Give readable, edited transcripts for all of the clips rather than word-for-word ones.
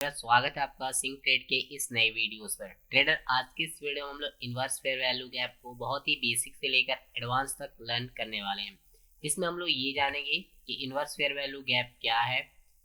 मेरा स्वागत है आपका सिंह ट्रेड के इस नए वीडियोस पर। ट्रेडर, आज की इस वीडियो में हम लोग इन्वर्स फेयर वैल्यू गैप को बहुत ही बेसिक से लेकर एडवांस तक लर्न करने वाले हैं। इसमें हम लोग ये जानेंगे कि इन्वर्स फेयर वैल्यू गैप क्या है।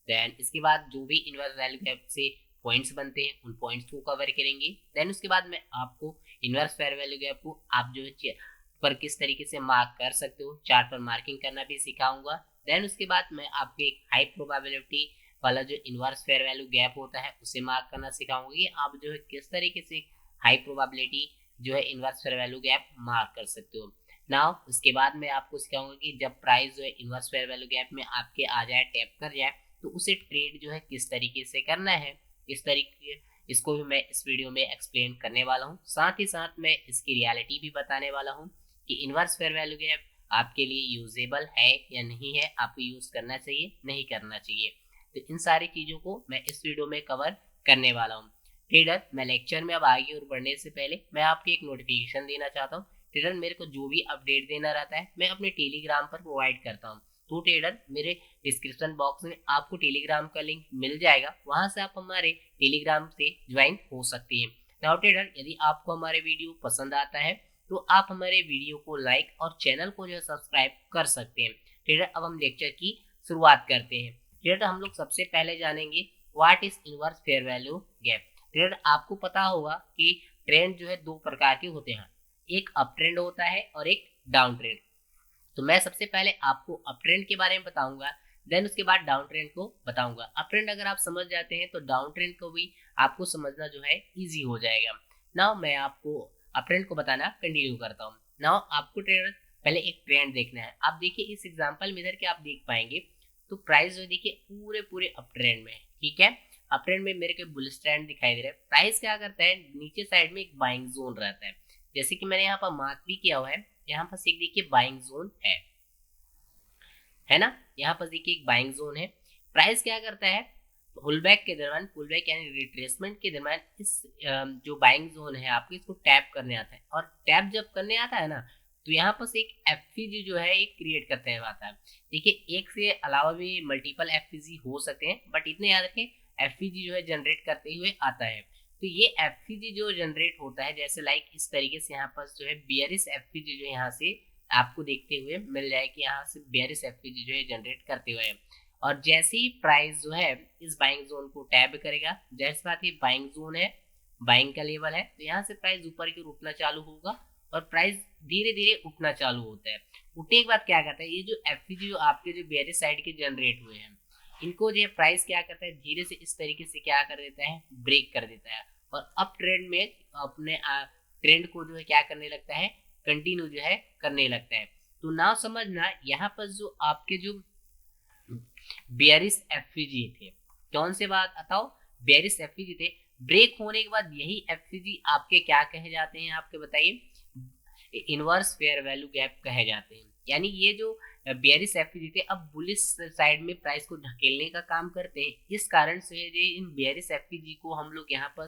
देन इसके बाद जो भी इन्वर्स वैल्यू गैप से पॉइंट्स बनते हैं उन पॉइंट्स को कवर करेंगे। देन उसके बाद मैं आपको इन्वर्स फेयर वैल्यू गैप को आप जो है पर किस तरीके से मार्क कर सकते हो, चार्ट पर मार्किंग करना भी सिखाऊंगा। देन उसके बाद मैं आपको एक हाई प्रोबेबिलिटी वाला जो इन्वर्स फेयर वैल्यू गैप होता है उसे मार्क करना सिखाऊंगी कि आप जो है किस तरीके से हाई प्रोबेबिलिटी जो है inverse fair value gap mark कर सकते हो। नाउ उसके बाद मैं आपको सिखाऊंगा कि जब प्राइस जो है इन्वर्स फेयर वैल्यू गैप में आपके आ जाए, टैप कर जाए, तो उसे ट्रेड जो है किस तरीके से करना है। इस तरीके इसको भी मैं इस वीडियो में एक्सप्लेन करने वाला हूँ। साथ ही साथ मैं इसकी रियलिटी भी बताने वाला हूँ कि इन्वर्स फेयर वैल्यू गैप आपके लिए यूजेबल है या नहीं है, आपको यूज करना चाहिए नहीं करना चाहिए। तो इन सारी चीजों को मैं इस वीडियो में कवर करने वाला हूँ। ट्रेडर, मैं लेक्चर में अब आगे और बढ़ने से पहले मैं आपको एक नोटिफिकेशन देना चाहता हूँ। ट्रेडर, मेरे को जो भी अपडेट देना रहता है मैं अपने टेलीग्राम पर प्रोवाइड करता हूँ। तो ट्रेडर, मेरे डिस्क्रिप्शन बॉक्स में आपको टेलीग्राम का लिंक मिल जाएगा, वहां से आप हमारे टेलीग्राम से ज्वाइन हो सकते हैं। नाउ ट्रेडर, यदि आपको हमारे वीडियो पसंद आता है तो आप हमारे वीडियो को लाइक और चैनल को जो है सब्सक्राइब कर सकते हैं। ट्रेडर, अब हम लेक्चर की शुरुआत करते हैं। ट्रेडर, हम लोग सबसे पहले जानेंगे what is inverse fair value gap. Trader, आपको पता होगा कि ट्रेंड जो है दो प्रकार के होते हैं, एक अप ट्रेंड होता है और एक डाउन ट्रेंड। तो मैं सबसे पहले आपको अप ट्रेंड के बारे में बताऊंगा, देन उसके बाद डाउन ट्रेंड को बताऊंगा। अप ट्रेंड अगर आप समझ जाते हैं तो डाउन ट्रेंड को भी आपको समझना जो है इजी हो जाएगा। नाउ मैं आपको अप ट्रेंड को बताना कंटिन्यू करता हूँ। नाउ आपको ट्रेडर पहले एक ट्रेंड देखना है। आप देखिए इस एग्जांपल में इधर के आप देख पाएंगे तो प्राइस जो देखिए पूरे पूरे अप ट्रेंड में है, ठीक है। अप ट्रेंड में मेरे को बुलिश ट्रेंड दिखाई दे रहा है। प्राइस क्या करता है, नीचे साइड में एक बाइंग जोन रहता है, जैसे कि मैंने यहाँ पर मार्क भी किया हुआ है। यहाँ पर एक देखिए बाइंग जोन है ना, यहाँ पर देखिए एक बाइंग जोन है। प्राइस क्या करता है, पुल बैक के दरम्यान, पुल बैक यानी रिट्रेसमेंट के दरम्यान इस जो बाइंग जोन है आपकी, इसको टैप करने आता है। और टैप जब करने आता है ना, तो यहाँ पर एक एफपीजी जो है एक क्रिएट करते हैं आता है। देखिए एक से अलावा भी मल्टीपल एफपीजी हो सकते हैं, बट इतने याद रखें एफपीजी जो है जनरेट करते हुए आता है। तो ये एफपीजी जो जनरेट होता है, जैसे लाइक इस तरीके से यहाँ पर जो है बियरिश एफपीजी जो यहाँ से आपको देखते हुए मिल जाए कि यहाँ से बियरिश एफपीजी जो है जनरेट करते हुए। और जैसे ही प्राइस जो है इस बाइंग जोन को टैब करेगा, जैसे बात ये बाइंग जोन है, बाइंग का लेवल है, तो यहाँ से प्राइस ऊपर की ओर उठना चालू होगा और प्राइस धीरे धीरे उठना चालू होता है। उठने के बाद क्या करता है, ये जो एफपीजी जो आपके जो बेरिश साइड के जनरेट हुए हैं, इनको जो प्राइस क्या करता है, धीरे से इस तरीके से क्या कर देता है, ब्रेक कर देता है और अप ट्रेंड में अपने ट्रेंड को जो है क्या करने लगता है, कंटिन्यू जो है करने लगता है। तो ना समझना, यहाँ पर जो आपके जो बेरिश एफपीजी थे, कौन से बात बताओ, बेरिश एफपीजी थे, ब्रेक होने के बाद यही एफपीजी आपके क्या कहे जाते हैं, आपके बताइए, इनवर्स फेयर वैल्यू गैप कहे जाते हैं। यानी ये जो बेरिश एफपीजी थे अब बुलिश साइड में प्राइस को ढकेलने का काम करते हैं। इस कारण से ये इन बेरिश एफपीजी को हम लोग यहाँ पर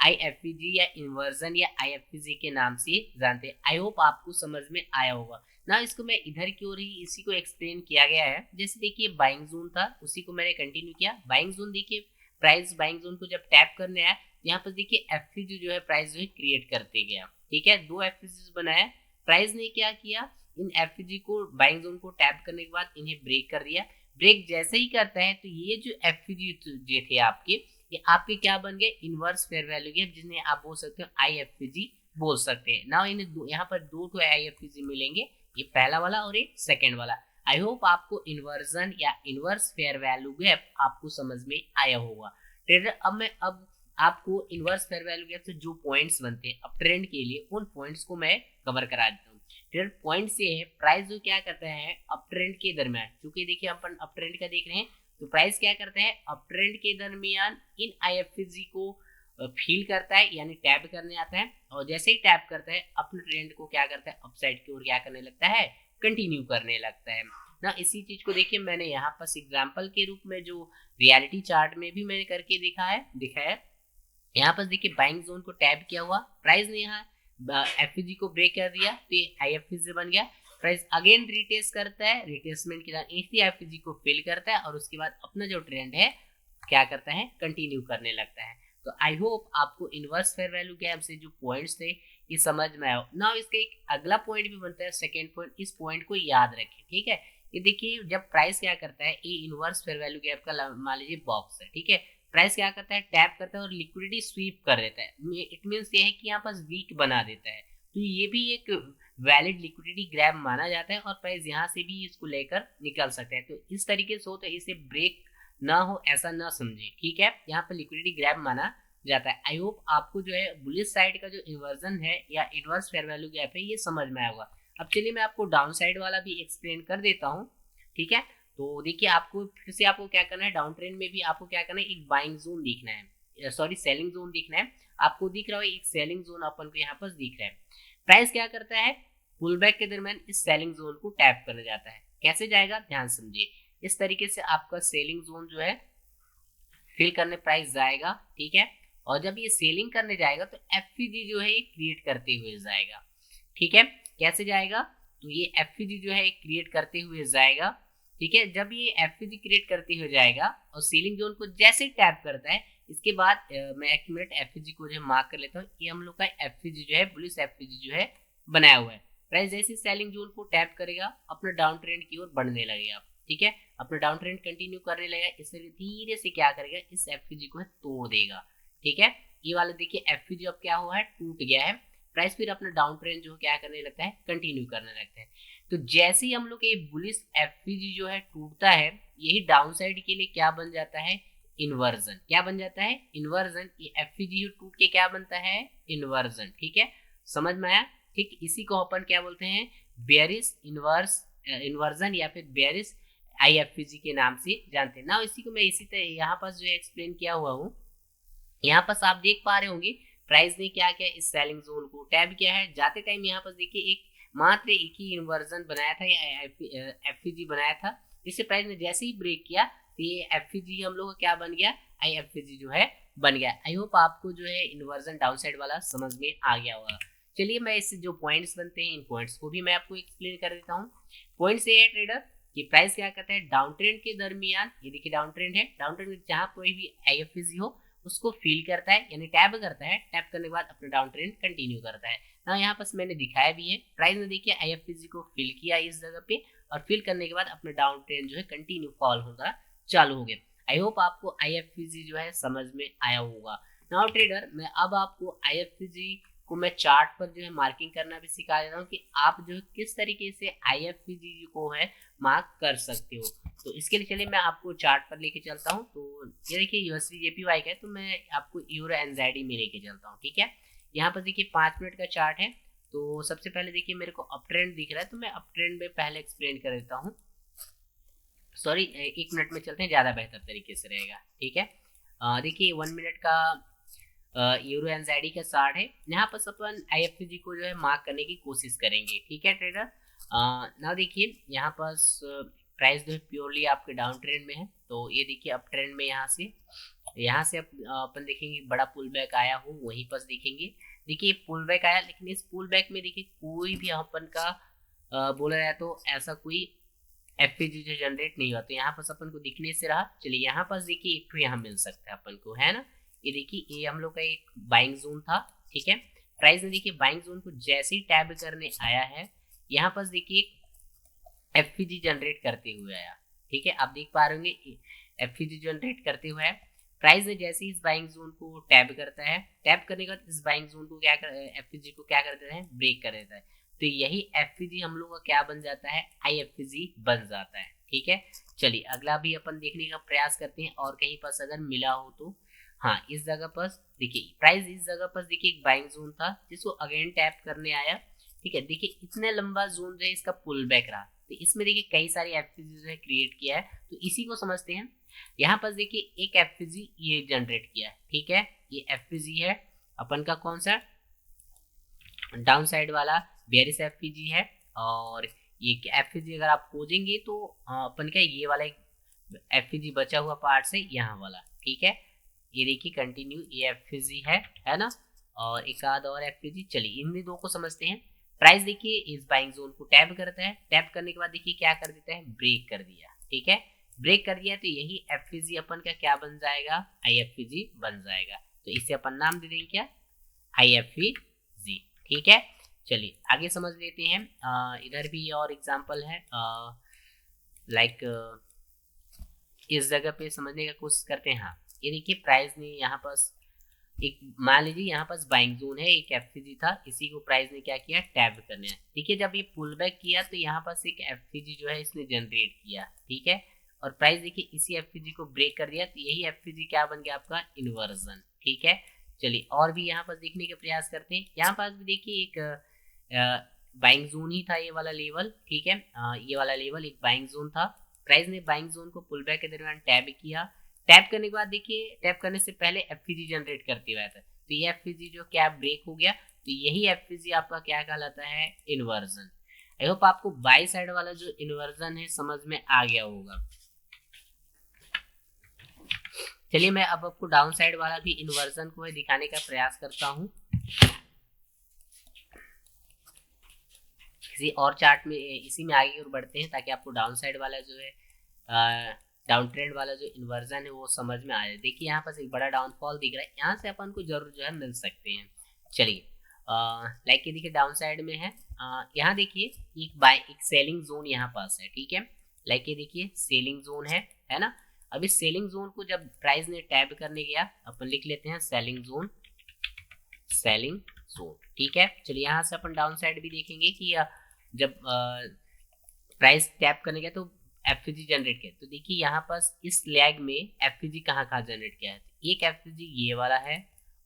आईएफपीजी या इन्वर्जन या आईएफपीजी के नाम से जानते हैं। आई होप आपको समझ में आया होगा ना। इसको मैं इधर की ओर ही इसी को एक्सप्लेन किया गया है। जैसे देखिए बाइंग जोन था, उसी को मैंने कंटिन्यू किया। बाइंग जोन देखिए, प्राइस बाइंग जोन को जब टैप करने आया, यहाँ पर देखिए एफपीजी जो है प्राइस जो है क्रिएट करते गया, ठीक है। दो एफपीजी बनाया, प्राइस ने क्या किया, इन एफपीजी को बाइंग जोन को टैप करने के बाद इन्हें ब्रेक कर दिया। ब्रेक जैसे ही करता है तो ये जो एफपीजी जो थे आपके, ये आपके क्या बन गए, इनवर्स फेयर वैल्यू गैप, जिन्हें आप बोल सकते हो आईएफपीजी बोल सकते हैं ना। इन्हें यहाँ पर दो तो आईएफपीजी मिलेंगे, ये पहला वाला और एक सेकेंड वाला। आई होप आपको इन्वर्जन या इनवर्स फेयर वैल्यू गैप आपको समझ में आया होगा। ट्रेडर, अब आपको इनवर्स फेयर वैल्यू गैप से जो पॉइंट्स बनते हैं अब ट्रेंड के लिए, उन पॉइंट्स को मैं कवर करा देता हूँ। ट्रेडर, पॉइंट्स ये है, प्राइस जो क्या करता है अप ट्रेंड के दरमियान, क्योंकि देखिए अपन अप ट्रेंड का देख रहे हैं, तो प्राइस क्या करता है अप ट्रेंड के दरमियान इन आईएफपीजी को फील करता है, यानी टैप करने आता है। और जैसे ही टैप करता है अपने ट्रेंड को क्या करता है, अपसाइड की ओर क्या करने लगता है, कंटिन्यू करने लगता है ना। इसी चीज को देखिए मैंने यहाँ पर एग्जांपल के रूप में जो रियलिटी चार्ट में भी मैंने करके दिखाया। यहाँ पर देखिए बाइंग जोन को टैप किया हुआ, प्राइस ने यहाँ एफपीजी को ब्रेक कर दिया तो ये आईएफपीजी बन गया। प्राइस अगेन रिटेस्ट करता है, रिटेसमेंट के साथ इसी एफपीजी को फिल करता है और उसके बाद अपना जो ट्रेंड है क्या करता है, कंटिन्यू करने लगता है। तो आई होप आपको इनवर्स फेयर वैल्यू गैप से जो पॉइंट्स थे ये समझ में आया। नाउ इसका एक अगला पॉइंट भी बनता है, सेकेंड पॉइंट, इस पॉइंट को याद रखें, ठीक है। ये देखिए जब प्राइस क्या करता है, ये इनवर्स फेयर वैल्यू गैप का मान लीजिए बॉक्स है, ठीक है। प्राइस क्या करता है, टैप करता है और लिक्विडिटी स्वीप कर देता है। इट मीन्स ये है कि यहाँ पास वीक बना देता है, तो ये भी एक वैलिड लिक्विडिटी ग्रैब माना जाता है और प्राइस यहाँ से भी इसको लेकर निकल सकता है। तो इस तरीके से हो, तो इसे ब्रेक ना हो ऐसा ना समझे, ठीक है। यहाँ पर लिक्विडिटी ग्रैब माना जाता है। आई होप आपको जो है बुलिश साइड का जो इन्वर्जन है या इनवर्स फेयर वैल्यू गैप है ये समझ में आया होगा। अब चलिए मैं आपको डाउन साइड वाला भी एक्सप्लेन कर देता हूँ, ठीक है। तो देखिए आपको फिर से आपको क्या करना है, डाउन ट्रेंड में भी आपको क्या करना है, एक बाइंग जोन दिखना है, सॉरी सेलिंग जोन दिखना है। आपको दिख रहा है एक सेलिंग जोन अपन को यहाँ पर दिख रहा है। प्राइस क्या करता है, पुल बैक के दरमियान इस सेलिंग जोन को टैप करने जाता है। कैसे जाएगा, ध्यान समझिए। इस तरीके से आपका सेलिंग जोन जो है फिल करने प्राइस जाएगा, ठीक है। और जब ये सेलिंग करने जाएगा तो एफपीजी जो है ये क्रिएट करते हुए जाएगा, ठीक है। कैसे जाएगा, तो ये एफपीजी जो है क्रिएट करते हुए जाएगा, ठीक है। जब ये एफपीजी क्रिएट करते हुए जाएगा और सेलिंग जोन को जैसे टैप करता है, इसके बाद मैं एक मिनट एफपीजी को जो है मार्क कर लेता हूँ। ये हम लोग का एफपीजी जो है, बुलिश एफपीजी जो है बनाया हुआ है। प्राइस जैसे सेलिंग जोन को टैप करेगा अपना डाउन ट्रेंड की ओर बढ़ने लगेगा, ठीक है। अपना डाउन ट्रेंड कंटिन्यू करने लगेगा। इसलिए धीरे से क्या करेगा, इस एफपीजी को तोड़ देगा, ठीक है। ये वाला देखिए एफपीजी अब क्या हुआ है, टूट गया है। प्राइस फिर अपना डाउन ट्रेंड जो क्या करने लगता है, कंटिन्यू करने लगता है। तो जैसे ही हम लोग ये बुलिश एफपीजी जो है टूटता है, यही डाउन साइड के लिए क्या बन जाता है, इन्वर्जन। क्या बन जाता है, इन्वर्जन। ये एफपीजी टूट के क्या बनता है, इन्वर्जन, ठीक है। समझ में आया, ठीक। इसी को अपन क्या बोलते हैं, बेयरिश इन्वर्जन या फिर बेयरिश आईएफपीजी के नाम से जानते हैं ना। इसी को मैं इसी तरह यहाँ पर जो एक्सप्लेन किया हुआ हूँ। यहाँ पर आप देख पा रहे होंगे प्राइस ने क्या किया, इस सेलिंग जोन को टैब किया है। जाते टाइम यहाँ पर देखिए एक मात्र एक ही इन्वर्जन बनाया था या एफपीजी बनाया था, जिससे प्राइस ने जैसे ही ब्रेक किया तो ये एफपीजी हम लोग का क्या बन गया, आईएफपीजी जो है बन गया। आई होप आपको जो है इन्वर्जन डाउन साइड वाला समझ में आ गया होगा। चलिए मैं इससे जो पॉइंट्स बनते हैं इन पॉइंट्स को भी मैं आपको एक्सप्लेन कर देता हूँ। पॉइंट्स ये है ट्रेडर कि प्राइस क्या करता है, डाउन ट्रेंड के दरमियान, ये देखिए डाउन ट्रेंड है, डाउन ट्रेंड में जहां कोई भी आईएफपीजी हो उसको फील करता है, यानी टैप करता है। टैप करने के बाद अपना डाउन ट्रेंड कंटिन्यू करता है ना। यहाँ पर मैंने दिखाया भी है, प्राइस ने देखिए आईएफपीजी को फिल किया इस जगह पे और फिल करने के बाद अपना डाउन ट्रेंड जो है कंटिन्यू फॉल होगा चालू हो गया। आई होप आपको आईएफपीजी जो है समझ में आया होगा। नाउ ट्रेडर मैं अब आपको आईएफपीजी को मैं चार्ट पर जो है मार्किंग करना भी सिखा देता हूँ कि आप जो है किस तरीके से आईएफपीजी को है मार्क कर सकते हो। तो इसके लिए चलिए मैं आपको चार्ट पर लेके चलता हूँ। तो ये देखिए यूएसडी जेपीवाई का है, तो मैं आपको यूरो एनजेडी में लेके चलता हूँ, ठीक है। यहाँ पर देखिए 5 मिनट का चार्ट है। तो सबसे पहले देखिए मेरे को अप ट्रेंड दिख रहा है, तो मैं अप ट्रेंड में पहले एक्सप्लेन कर देता हूँ। सॉरी 1 मिनट में चलते हैं, ज़्यादा बेहतर तरीके से रहेगा, ठीक है। देखिए 1 मिनट का यूरो एनजेडी का चार्ट है। यहाँ पर अपन आईएफपीजी को जो है मार्क करने की कोशिश करेंगे, ठीक है ट्रेडर। ना देखिए यहाँ पर प्राइस जो है प्योरली आपके डाउन ट्रेंड में है। तो ये देखिए अप ट्रेंड में यहाँ से अपन देखेंगे बड़ा पुल बैक आया हो, वहीं पर देखेंगे देखिए पुल बैक आया। लेकिन इस पुल बैक में देखिए कोई भी अपन का बोला जाए तो ऐसा कोई एफपीजी जो जनरेट नहीं हुआ। तो यहाँ पर अपन को दिखने से रहा। चलिए यहाँ पर देखिए एक तो यहाँ मिल सकता है अपन को, है ना। ये देखिए ये हम लोग का एक बाइंग जोन था, ठीक है। प्राइस ने देखिए बाइंग जोन को जैसे ही टैब करने आया है, यहाँ पर देखिए एफपीजी जनरेट करते हुए आया, ठीक है। आप देख पा रहे होंगे एफपीजी जनरेट करते हुए है। प्राइस ने जैसे ही इस बाइंग जोन को टैब करता है, टैप करने के बाद इस बाइंग जोन को क्या कर एफपीजी को क्या कर देता है, ब्रेक कर देता है। तो यही एफपीजी हम लोग का क्या बन जाता है, आईएफपीजी बन जाता है, ठीक है। चलिए अगला भी अपन देखने का प्रयास करते हैं और कहीं पर अगर मिला हो तो। हाँ इस जगह पर देखिए प्राइस इस जगह पर देखिए एक बाइंग जोन था जिसको अगेन टैप करने आया, ठीक है। देखिए इतने लंबा जोन जो है इसका पुल बैक रहा। तो इसमें देखिए कई सारी एफपीजी जो है क्रिएट किया है, तो इसी को समझते हैं। यहाँ पर देखिए एक एफपीजी ये जनरेट किया है, ठीक है। ये एफपीजी है अपन का कौन सा, डाउन साइड वाला बेयरिश एफपीजी है। और ये एफपीजी अगर आप खोजेंगे तो अपन का ये वाला एक एफपीजी बचा हुआ पार्ट से यहाँ वाला, ठीक है। ये देखिए कंटिन्यू ये एफपीजी है ना। और एक आध और एफपीजी। चलिए इन दो को समझते हैं। प्राइस देखिए इस बाइंग जोन को टैप करता है, टैप करने के बाद देखिए क्या कर देता है, ब्रेक कर दिया, ठीक है। ब्रेक कर दिया तो यही एफ अपन का क्या बन जाएगा, IFEG बन जाएगा। तो इसे अपन नाम दे देंगे क्या, IFEG। ठीक है, चलिए आगे समझ लेते हैं। इधर भी और एग्जांपल है, लाइक इस जगह पे समझने का कोशिश करते हैं। हाँ ये देखिए प्राइस ने यहाँ पास एक, मान लीजिए यहाँ पास बाइंग जोन है, एक FCG था, इसी को प्राइस ने क्या किया, टैप करने है। देखिए जब ये पुल बैक किया तो यहाँ पास एक FCG जो है इसने जनरेट किया, ठीक है, और प्राइस देखिए इसी FCG को ब्रेक कर दिया, तो यही FCG क्या बन गया आपका, इन्वर्जन। ठीक है, चलिए और भी यहाँ पास देखने का प्रयास करते हैं। यहाँ पास भी देखिए एक बाइंग जोन ही था ये वाला लेवल, ठीक है, ये वाला लेवल एक बाइंग जोन था। प्राइस ने बाइंग जोन को पुल बैक के दरमियान टैप किया, टैप करने के बाद देखिए टैप करने से पहले FCG जनरेट करते हुआ था, तो ये FCG जो क्या ब्रेक हो गया, तो यही FCG आपका क्या कहलाता है, इन्वर्जन। आई होप आपको बाई साइड वाला जो इन्वर्जन है समझ में आ गया होगा। चलिए मैं अब आपको डाउन साइड वाला भी इन्वर्जन को है दिखाने का प्रयास करता हूँ। किसी और चार्ट में इसी में आगे और बढ़ते हैं ताकि आपको डाउन साइड वाला जो है डाउन ट्रेंड वाला जो इन्वर्जन है वो समझ में आ जाए। देखिए यहाँ पर एक बड़ा डाउनफॉल दिख रहा है, यहाँ से अपन को जरूर जो है मिल सकते हैं। चलिए लाइक ये देखिए डाउन साइड में है, यहाँ देखिए एक सेलिंग जोन यहाँ पास है, ठीक है, लाइक ये देखिए सेलिंग जोन है ना। अब इस सेलिंग जोन को जब प्राइस ने टैप करने गया, अपन लिख लेते हैं सेलिंग जोन, सेलिंग जोन। ठीक है, चलिए यहाँ से अपन डाउन साइड भी देखेंगे कि जब प्राइस टैप करने गया तो FCG जनरेट किया, तो देखिए यहाँ पास इस लैग में FCG कहाँ जनरेट किया है, एक FCG ये वाला है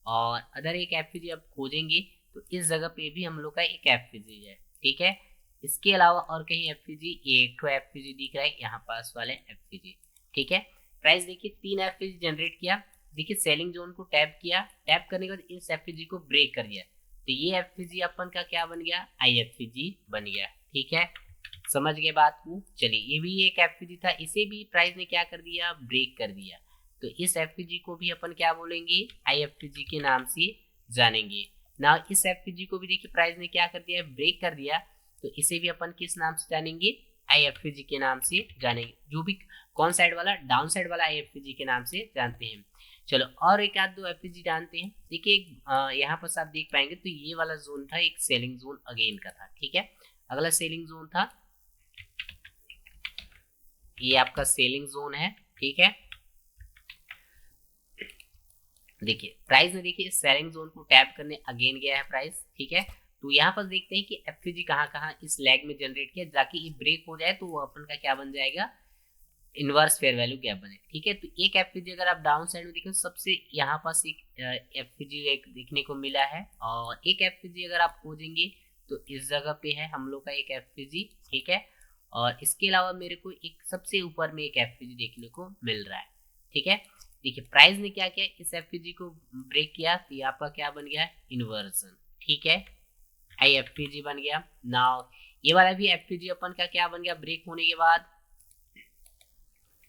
और अदर एक FCG अब खोजेंगे तो इस जगह पे भी हम लोग का एक FCG है, ठीक है। इसके अलावा और कहीं FCG, एक तो FCG दिख रहा है यहाँ पास वाले FCG, ठीक है। प्राइस देखिए 3 FCG जनरेट किया, देखिए सेलिंग जोन को टैप किया, टैप करने के बाद इस FCG को ब्रेक कर दिया, तो ये FCG अपन का क्या बन गया, IFCG बन गया। ठीक है, समझ गए बात को। चलिए ये भी एक FCG था, इसे भी प्राइस ने क्या कर दिया, ब्रेक कर दिया, तो इस FCG को भी अपन क्या बोलेंगे, IFCG के नाम से जानेंगे ना। इस FCG को भी देखिए प्राइस ने क्या कर दिया, ब्रेक कर दिया, तो इसे भी अपन किस नाम से जानेंगे, IFCG के नाम से जानेंगे। जो भी कौन साइड वाला, डाउन साइड वाला IFCG के नाम से जानते हैं। चलो और एक आध दो FCG जानते हैं। देखिए यहाँ पर आप देख पाएंगे तो ये वाला जोन था एक सेलिंग जोन अगेन का था, ठीक है। अगला सेलिंग जोन था, ये आपका सेलिंग जोन है, ठीक है। देखिए प्राइस ने देखिए सेलिंग जोन को टैप करने अगेन गया है प्राइस, ठीक है। तो यहाँ पर देखते हैं कि FCG कहाँ इस लैग में जनरेट किया, जाके ये ब्रेक हो जाए तो वो अपन का क्या बन जाएगा, इनवर्स फेयर वैल्यू गैप बने, ठीक है। तो एक FCG अगर आप डाउन साइड में देखें सबसे यहाँ पास एक FCG एक देखने को मिला है, और एक FCG अगर आप खोजेंगे तो इस जगह पे है हम लोग का एक FCG, ठीक है। और इसके अलावा मेरे को एक सबसे ऊपर में एक FCG देखने को मिल रहा है, ठीक है। देखिए प्राइस ने क्या किया, इस FCG को ब्रेक किया, तो ये आपका क्या बन गया, इन्वर्जन, ठीक है, IFCG बन गया। नाउ ये वाला भी FCG अपन का क्या बन गया, ब्रेक होने के बाद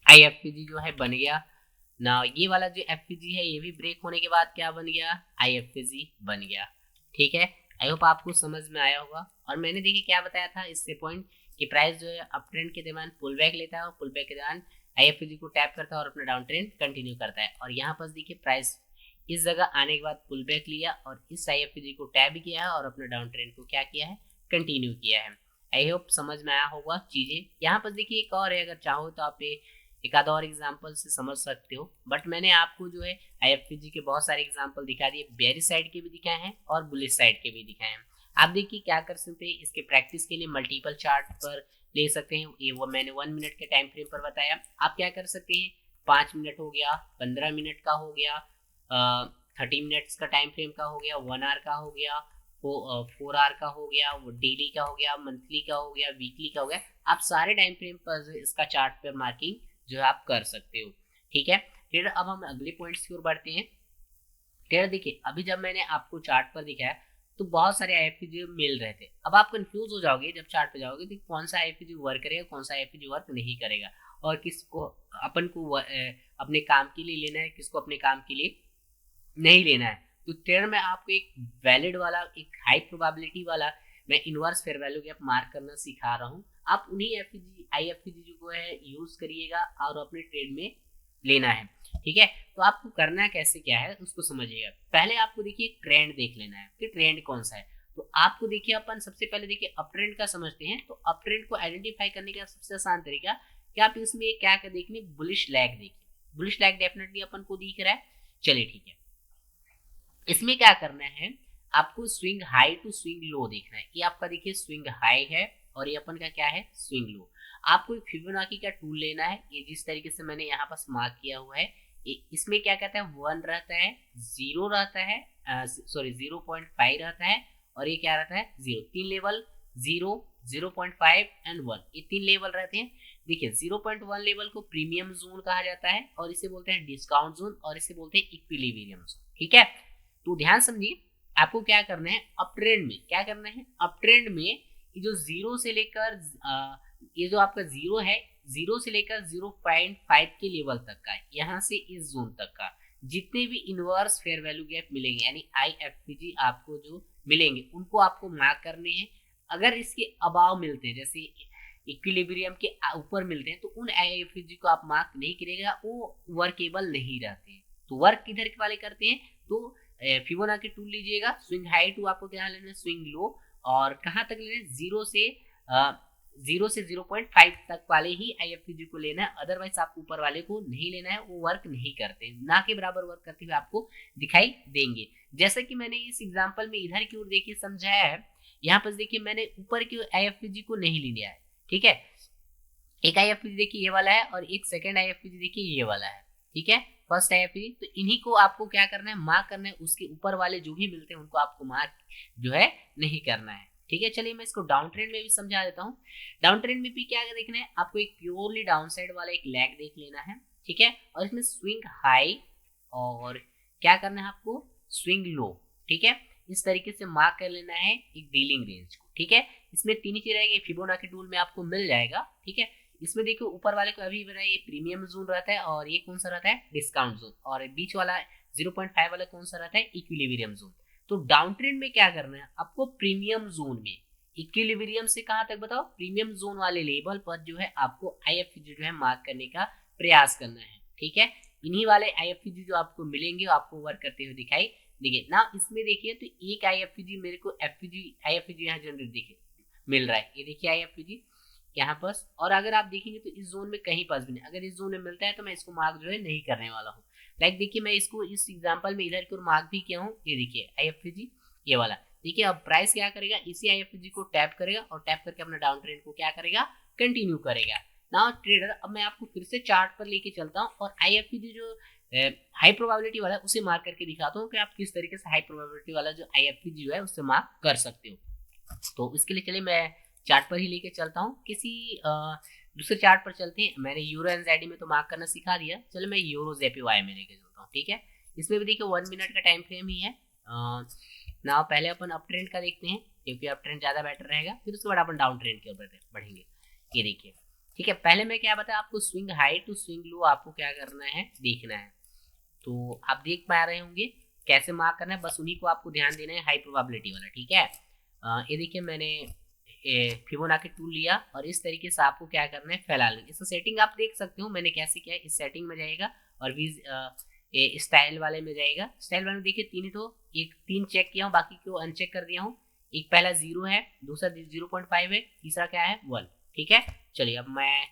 IFCG जो है बन गया ना। ये वाला जो FCG है ये भी ब्रेक होने के बाद क्या बन गया, IFCG बन गया, ठीक है। आई होप आपको समझ में आया होगा। और मैंने देखिए क्या बताया था इससे पॉइंट कि प्राइस जो है अप ट्रेंड के दरमियान पुल बैक लेता है और पुल बैक के दौरान IFCG को टैप करता है और अपना डाउन ट्रेंड कंटिन्यू करता है। और यहाँ पर देखिए प्राइस इस जगह आने के बाद पुल बैक लिया और इस IFCG को टैप भी किया है और अपने डाउन ट्रेंड को क्या किया है, कंटिन्यू किया है। आई होप समझ में आया होगा चीजें। यहाँ पर देखिए एक और है, अगर चाहो तो आप एक आधा और एग्जाम्पल से समझ सकते हो, बट मैंने आपको जो है IFCG के बहुत सारे एग्जाम्पल दिखा दिए, बेरिश साइड के भी दिखाए हैं और बुलिश साइड के भी दिखाए हैं। आप देखिए क्या कर सकते हैं, इसके प्रैक्टिस के लिए मल्टीपल चार्ट पर ले सकते हैं। ये वो मैंने 1 मिनट के टाइम फ्रेम पर बताया, आप क्या कर सकते हैं 5 मिनट हो गया, 15 मिनट का हो गया, 30 मिनट्स का टाइम फ्रेम का हो गया, 1 आवर का हो गया, 4 आवर का हो गया, वो डेली का हो गया, मंथली का हो गया, वीकली का हो गया। आप सारे टाइम फ्रेम पर इसका चार्ट पर मार्किंग जो है आप कर सकते हो, ठीक है। फिर अब हम अगले पॉइंट्स की ओर बढ़ते हैं। फिर देखिए अभी जब मैंने आपको चार्ट पर दिखाया तो बहुत सारे IFCG मिल रहे थे। अब आप कंफ्यूज हो जाओगे जब चार्ट पे जाओगे तो कौन सा IFCG वर्क करेगा, कौन सा IFCG वर्क नहीं करेगा, और किसको अपन को अपने काम के लिए लेना है, किसको अपने काम के लिए नहीं लेना है। तो ट्रेड में आपको एक वैलिड वाला, एक हाई प्रोबेबिलिटी वाला मैं inverse fair value gap mark करना सिखा रहा हूँ। आप उन्हीं IFPG को है यूज करिएगा और अपने ट्रेड में लेना है। ठीक है, तो आपको करना कैसे क्या है उसको समझिएगा। पहले आपको देखिए ट्रेंड देख लेना है कि ट्रेंड कौन सा है। तो आपको देखिए अपन सबसे पहले देखिए अप ट्रेंड का समझते हैं। तो अप ट्रेंड को आइडेंटिफाई करने का सबसे आसान तरीका कि आप इसमें क्या देखने, बुलिश लैग देखिए। बुलिश लैग डेफिनेटली अपन को दिख रहा है। चलिए ठीक है, इसमें क्या करना है, आपको swing high to swing low देखना है। ये आपका देखिए स्विंग हाई है और ये अपन का क्या है, स्विंग लो। आपको एक फिबोनाची का टूल लेना है। ये जिस तरीके से मैंने यहाँ पास मार्क किया हुआ है, इसमें क्या कहता है, 1 रहता है, 0 रहता है, सॉरी 0.5 रहता है, और ये क्या रहता है, 0। 3 लेवल, 0, 0.5 एंड 1, ये 3 लेवल रहते हैं। देखिए 0.1 लेवल को प्रीमियम जोन कहा जाता है और इसे बोलते हैं डिस्काउंट जोन और इसे बोलते हैं इक्विलिब्रियम जोन। ठीक है, तो ध्यान समझिए आपको क्या करना है, अप ट्रेंड में क्या करना है। अप ट्रेंड में ये जो 0 से लेकर ये जो आपका 0 है, 0 से लेकर 0.5 के लेवल तक का, यहाँ से इस जोन तक का जितने भी इनवर्स फेयर वैल्यू गैप मिलेंगे यानी IFPG आपको जो मिलेंगे उनको आपको मार्क करने हैं। अगर इसके अबाव मिलते हैं, जैसे इक्विलिब्रियम के ऊपर मिलते हैं, तो उन IFPG को आप मार्क नहीं करिएगा, वो वर्केबल नहीं रहते हैं। तो वर्क किधर के वाले करते हैं, तो फिबोनाची टूल लीजिएगा। स्विंग हाई टू आपको क्या लेना है, स्विंग लो, और कहाँ तक लेना है, 0 से 0.5 तक वाले ही IFPG को लेना है। अदरवाइज आप ऊपर वाले को नहीं लेना है, वो वर्क नहीं करते, ना के बराबर वर्क करते हुए आपको दिखाई देंगे। जैसा कि मैंने इस एग्जांपल में इधर की ओर देखिए समझाया है, यहाँ पर देखिए मैंने ऊपर के IFPG को नहीं लिया है। ठीक है, एक IFPG देखिए ये वाला है और एक सेकंड IFPG देखिए ये वाला है। ठीक है, फर्स्ट IFPG, तो इन्हीं को आपको क्या करना है, मार्क करना है। उसके ऊपर वाले जो भी मिलते हैं उनको आपको मार्क जो है नहीं करना है। ठीक है, चलिए मैं इसको डाउन ट्रेंड में भी समझा देता हूँ। डाउन ट्रेंड में भी क्या देखना है, आपको एक प्योरली डाउन साइड वाला एक लैग देख लेना है। ठीक है, और इसमें स्विंग हाई और क्या करना है आपको, स्विंग लो। ठीक है, इस तरीके से मार्क कर लेना है एक डीलिंग रेंज को। ठीक है, इसमें 3 ही चीज रहेगी, फिबोनाची टूल में आपको मिल जाएगा। ठीक है, इसमें देखो ऊपर वाले को अभी बताया ये प्रीमियम जोन रहता है और ये कौन सा रहता है, डिस्काउंट जोन, और बीच वाला 0.5 वाला कौन सा रहता है, इक्विलिब्रियम जोन। तो डाउन ट्रेंड में क्या करना है आपको, प्रीमियम जोन में, इक्विलिब्रियम से कहां तक बताओ, प्रीमियम जोन वाले लेवल पर जो है आपको IFPG जो है मार्क करने का प्रयास करना है। ठीक है, इन्हीं वाले IFPG जो आपको मिलेंगे आपको वर्क करते हुए दिखाई देंगे ना। इसमें देखिए तो एक IFPG मेरे को IFPG यहाँ जनरेट देखिए मिल रहा है, ये देखिए IFPG यहाँ पर। और अगर आप देखेंगे तो इस जोन में कहीं पास भी नहीं, अगर इस जोन में मिलता है तो मैं इसको मार्क जो है नहीं करने वाला हूँ। लाइक देखिए मैं इसको इस एग्जांपल में इधर की ओर मार्क भी किया हूँ, ये देखिए IFPG ये वाला। देखिए अब प्राइस क्या करेगा, इसी IFPG को टैप करेगा और टैप करके अपना डाउन ट्रेंड को क्या करेगा, कंटिन्यू करेगा। नाउ ट्रेडर, अब मैं आपको फिर से चार्ट पर लेके चलता हूँ और IFPG जो हाई प्रोबेबिलिटी वाला है उसे मार्क करके दिखाता हूँ कि आप किस तरीके से हाई प्रोबेबिलिटी वाला जो IFPG जो है उससे मार्क कर सकते हो। तो इसके लिए चलिए मैं चार्ट पर ही लेके चलता हूँ, किसी दूसरे चार्ट पर चलते हैं। मैंने यूरो एनजेडी में तो मार्क करना सिखा दिया, चलो मैं यूरो JPY में लेके चलता हूँ। ठीक है, इसमें भी देखिए 1 मिनट का टाइम फ्रेम ही है ना। पहले अपन अप ट्रेंड का देखते हैं क्योंकि अप ट्रेंड ज्यादा बेटर रहेगा, फिर उसके बाद अपन डाउन ट्रेंड के ऊपर बढ़ेंगे। ये देखिए, ठीक है, पहले मैं क्या बताया आपको, swing high to swing low आपको क्या करना है, देखना है। तो आप देख पा रहे होंगे कैसे मार्क करना है, बस उन्हीं को आपको ध्यान देना है, हाई प्रोबेबिलिटी वाला। ठीक है, ये देखिए मैंने फिबोनाची टूल लिया और इस तरीके से आपको क्या करना है, फैला लेना। इसका सेटिंग आप देख सकते हो मैंने कैसे किया है। इस सेटिंग में जाएगा और स्टाइल वाले में जाएगा। स्टाइल वाले में देखिए 3 तो एक 3 चेक किया हूँ, बाकी को अनचेक कर दिया हूँ। एक पहला 0 है, दूसरा 0.5 है, तीसरा क्या है 1। ठीक है, चलिए अब मैं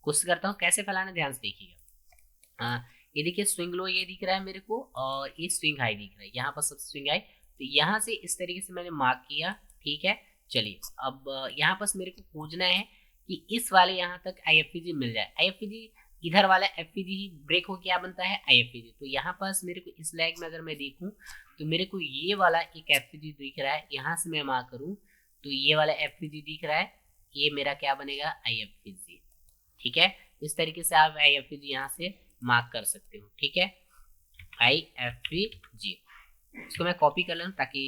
कोशिश करता हूँ कैसे फैलाना, ध्यान से देखिएगा। ये देखिए स्विंग लो ये दिख रहा है मेरे को और ये स्विंग हाई दिख रहा है, यहाँ पर सब स्विंग हाई। तो यहाँ से इस तरीके से मैंने मार्क किया। ठीक है, चलिए अब यहाँ पर मेरे को खोजना है कि इस वाले यहाँ तक IFPG मिल जाए। IFPG इधर वाला FPG ही ब्रेक हो क्या बनता है IFPG। तो यहाँ पास मेरे को इस लैग में अगर मैं देखूँ तो मेरे को ये वाला एक FPG दिख रहा है, यहाँ से मैं मार्क करूँ तो ये वाला FPG दिख रहा है, ये मेरा क्या बनेगा IFPG। ठीक है, इस तरीके से आप IFPG यहाँ से मार्क कर सकते हो। ठीक है, IFPG इसको मैं कॉपी कर लूँ ताकि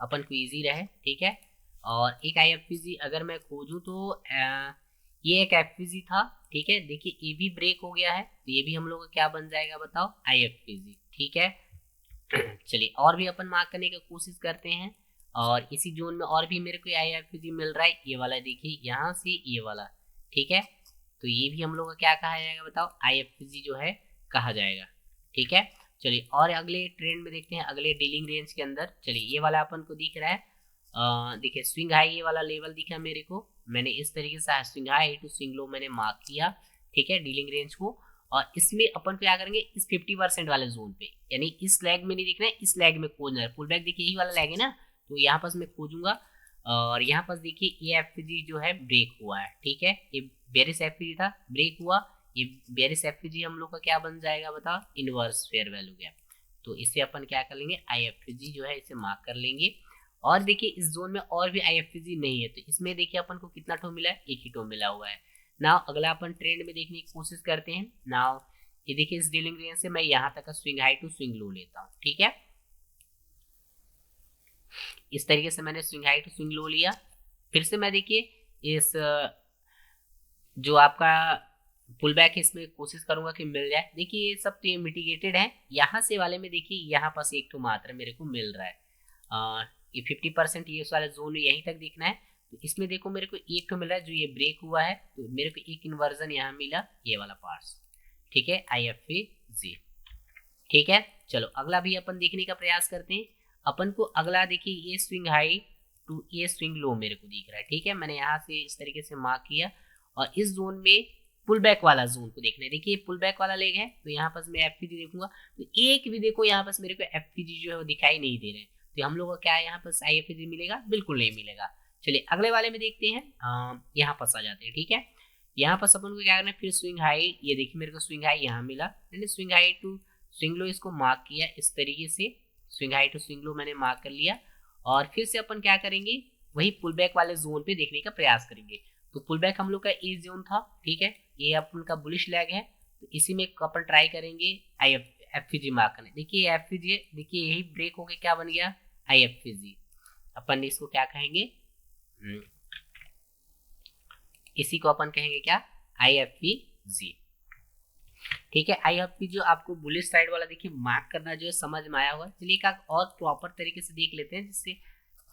अपन को इजी रहे। ठीक है, और एक IFPG अगर मैं खोजूँ तो ये एक FPG था। ठीक है, देखिए ये भी ब्रेक हो गया है, तो ये भी हम लोग का क्या बन जाएगा बताओ, IFPG। ठीक है, चलिए और भी अपन मार्क करने की कोशिश करते हैं और इसी जोन में और भी मेरे को IFPG मिल रहा है, ये वाला देखिए यहाँ से ये वाला, ठीक है। तो ये भी हम लोग का क्या कहा जाएगा बताओ, IFPG जो है कहा जाएगा, ठीक है। चलिए और अगले ट्रेंड में देखते हैं, अगले डीलिंग रेंज के अंदर। चलिए ये वाला अपन को दिख रहा है, देखिए स्विंग हाई ये वाला लेवल दिखा मेरे को, मैंने इस तरीके से swing high to swing low मैंने मार्क किया, ठीक है, डीलिंग रेंज को। और इसमें अपन क्या करेंगे, इस 50% वाले जोन पे, यानी इस लैग में नहीं देखना है, इस लैग में खोजना है। पुल बैक देखिए यही वाला लैग है ना, तो यहाँ पास मैं खोजूंगा और यहाँ पास देखिए ये एफपीजी जो है ब्रेक हुआ है, ठीक है। ये बेरिस एफपीजी था, ब्रेक हुआ, ये बेरिस एफपीजी हम लोग का क्या बन जाएगा बताओ, इनवर्स फेयर वैल्यू गैप। तो इसे अपन क्या कर लेंगे, IFPG जो है इसे मार्क कर लेंगे। और देखिए इस जोन में और भी IFPG नहीं है, तो इसमें देखिए अपन को कितना टो मिला है, एक ही टो मिला हुआ है। नाउ अगला अपन ट्रेंड में देखने की कोशिश करते हैं। नाउ ये देखिए इस डीलिंग रेंज से मैं यहाँ तक का swing high to swing low लेता हूँ, ठीक है। इस तरीके से मैंने swing high to swing low लिया। फिर से मैं देखिए इस जो आपका पुल बैक है इसमें कोशिश करूंगा कि मिल जाए। देखिए ये सब तो ये मिटिगेटेड है, यहाँ से वाले में देखिए यहाँ पास एक तो मात्र मेरे को मिल रहा है, ये 50% ये वाला जोन यहीं तक दिखना है। तो इसमें देखो मेरे को एक तो मिल रहा है जो ये ब्रेक हुआ है, तो मेरे को एक इन्वर्जन यहाँ मिला, ये वाला पार्ट, ठीक है, IFPG, ठीक है। चलो अगला भी अपन देखने का प्रयास करते हैं। अपन को अगला देखिए ये स्विंग हाई टू ये स्विंग लो मेरे को दिख रहा है, ठीक है। मैंने यहाँ से इस तरीके से मार्क किया और इस जोन में पुल बैक वाला जोन को देखना है। देखिए पुल बैक वाला लेग है, तो यहाँ पास मैं FPG देखूंगा, तो एक भी देखो यहाँ पास मेरे को FPG जो है वो दिखाई नहीं दे रहे हैं। तो हम लोग का क्या है, यहाँ पास IFPG मिलेगा, बिल्कुल नहीं मिलेगा। चलिए अगले वाले में देखते हैं, यहाँ पास आ जाते हैं, ठीक है। यहाँ पास अपन को क्या करना है, फिर स्विंग हाई, ये देखिए मेरे को स्विंग हाई यहाँ मिला, मैंने swing high to swing low इसको मार्क किया इस तरीके से, swing high to swing low मैंने मार्क कर लिया। और फिर से अपन क्या करेंगे, वही पुल बैक वाले जोन पे देखने का प्रयास करेंगे। तो पुल बैक हम लोग का ए जोन था, ठीक है, ये अपन का बुलिश लैग है, तो इसी में अपन ट्राई करेंगे IFPG मार्क करने। देखिए FPG, देखिए यही ब्रेक होके क्या बन गया, IFPG। अपन इसको क्या कहेंगे, इसी को अपन कहेंगे क्या, IFPG, ठीक है। IFPG जो आपको बुलिश साइड वाला देखिए मार्क करना जो है समझ में आया हुआ। चलिए एक और प्रॉपर तरीके से देख लेते हैं जिससे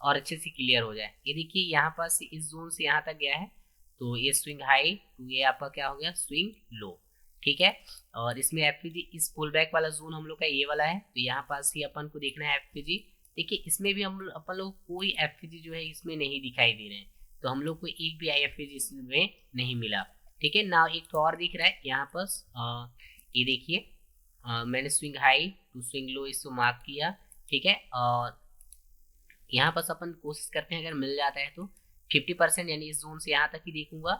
और अच्छे से क्लियर हो जाए। ये देखिए यहाँ पास इस जोन से यहाँ तक गया है, तो ये स्विंग हाई तो ये आपका क्या हो गया, स्विंग लो, ठीक है। और इसमें FPG इस पुल बैक वाला जोन हम लोग का ये वाला है, तो यहाँ पास ही अपन को देखना है FPG। देखिए इसमें भी हम अपन लोग कोई FPG जो है इसमें नहीं दिखाई दे रहे हैं, तो हम लोग को एक भी IFPG इसमें नहीं मिला, ठीक है ना। एक तो और दिख रहा है यहाँ पास, ये देखिए मैंने swing high to swing low इसको मार्क किया, ठीक है। और यहाँ पास अपन कोशिश करते हैं अगर मिल जाता है तो 50%, यानी इस जोन से यहाँ तक ही देखूंगा।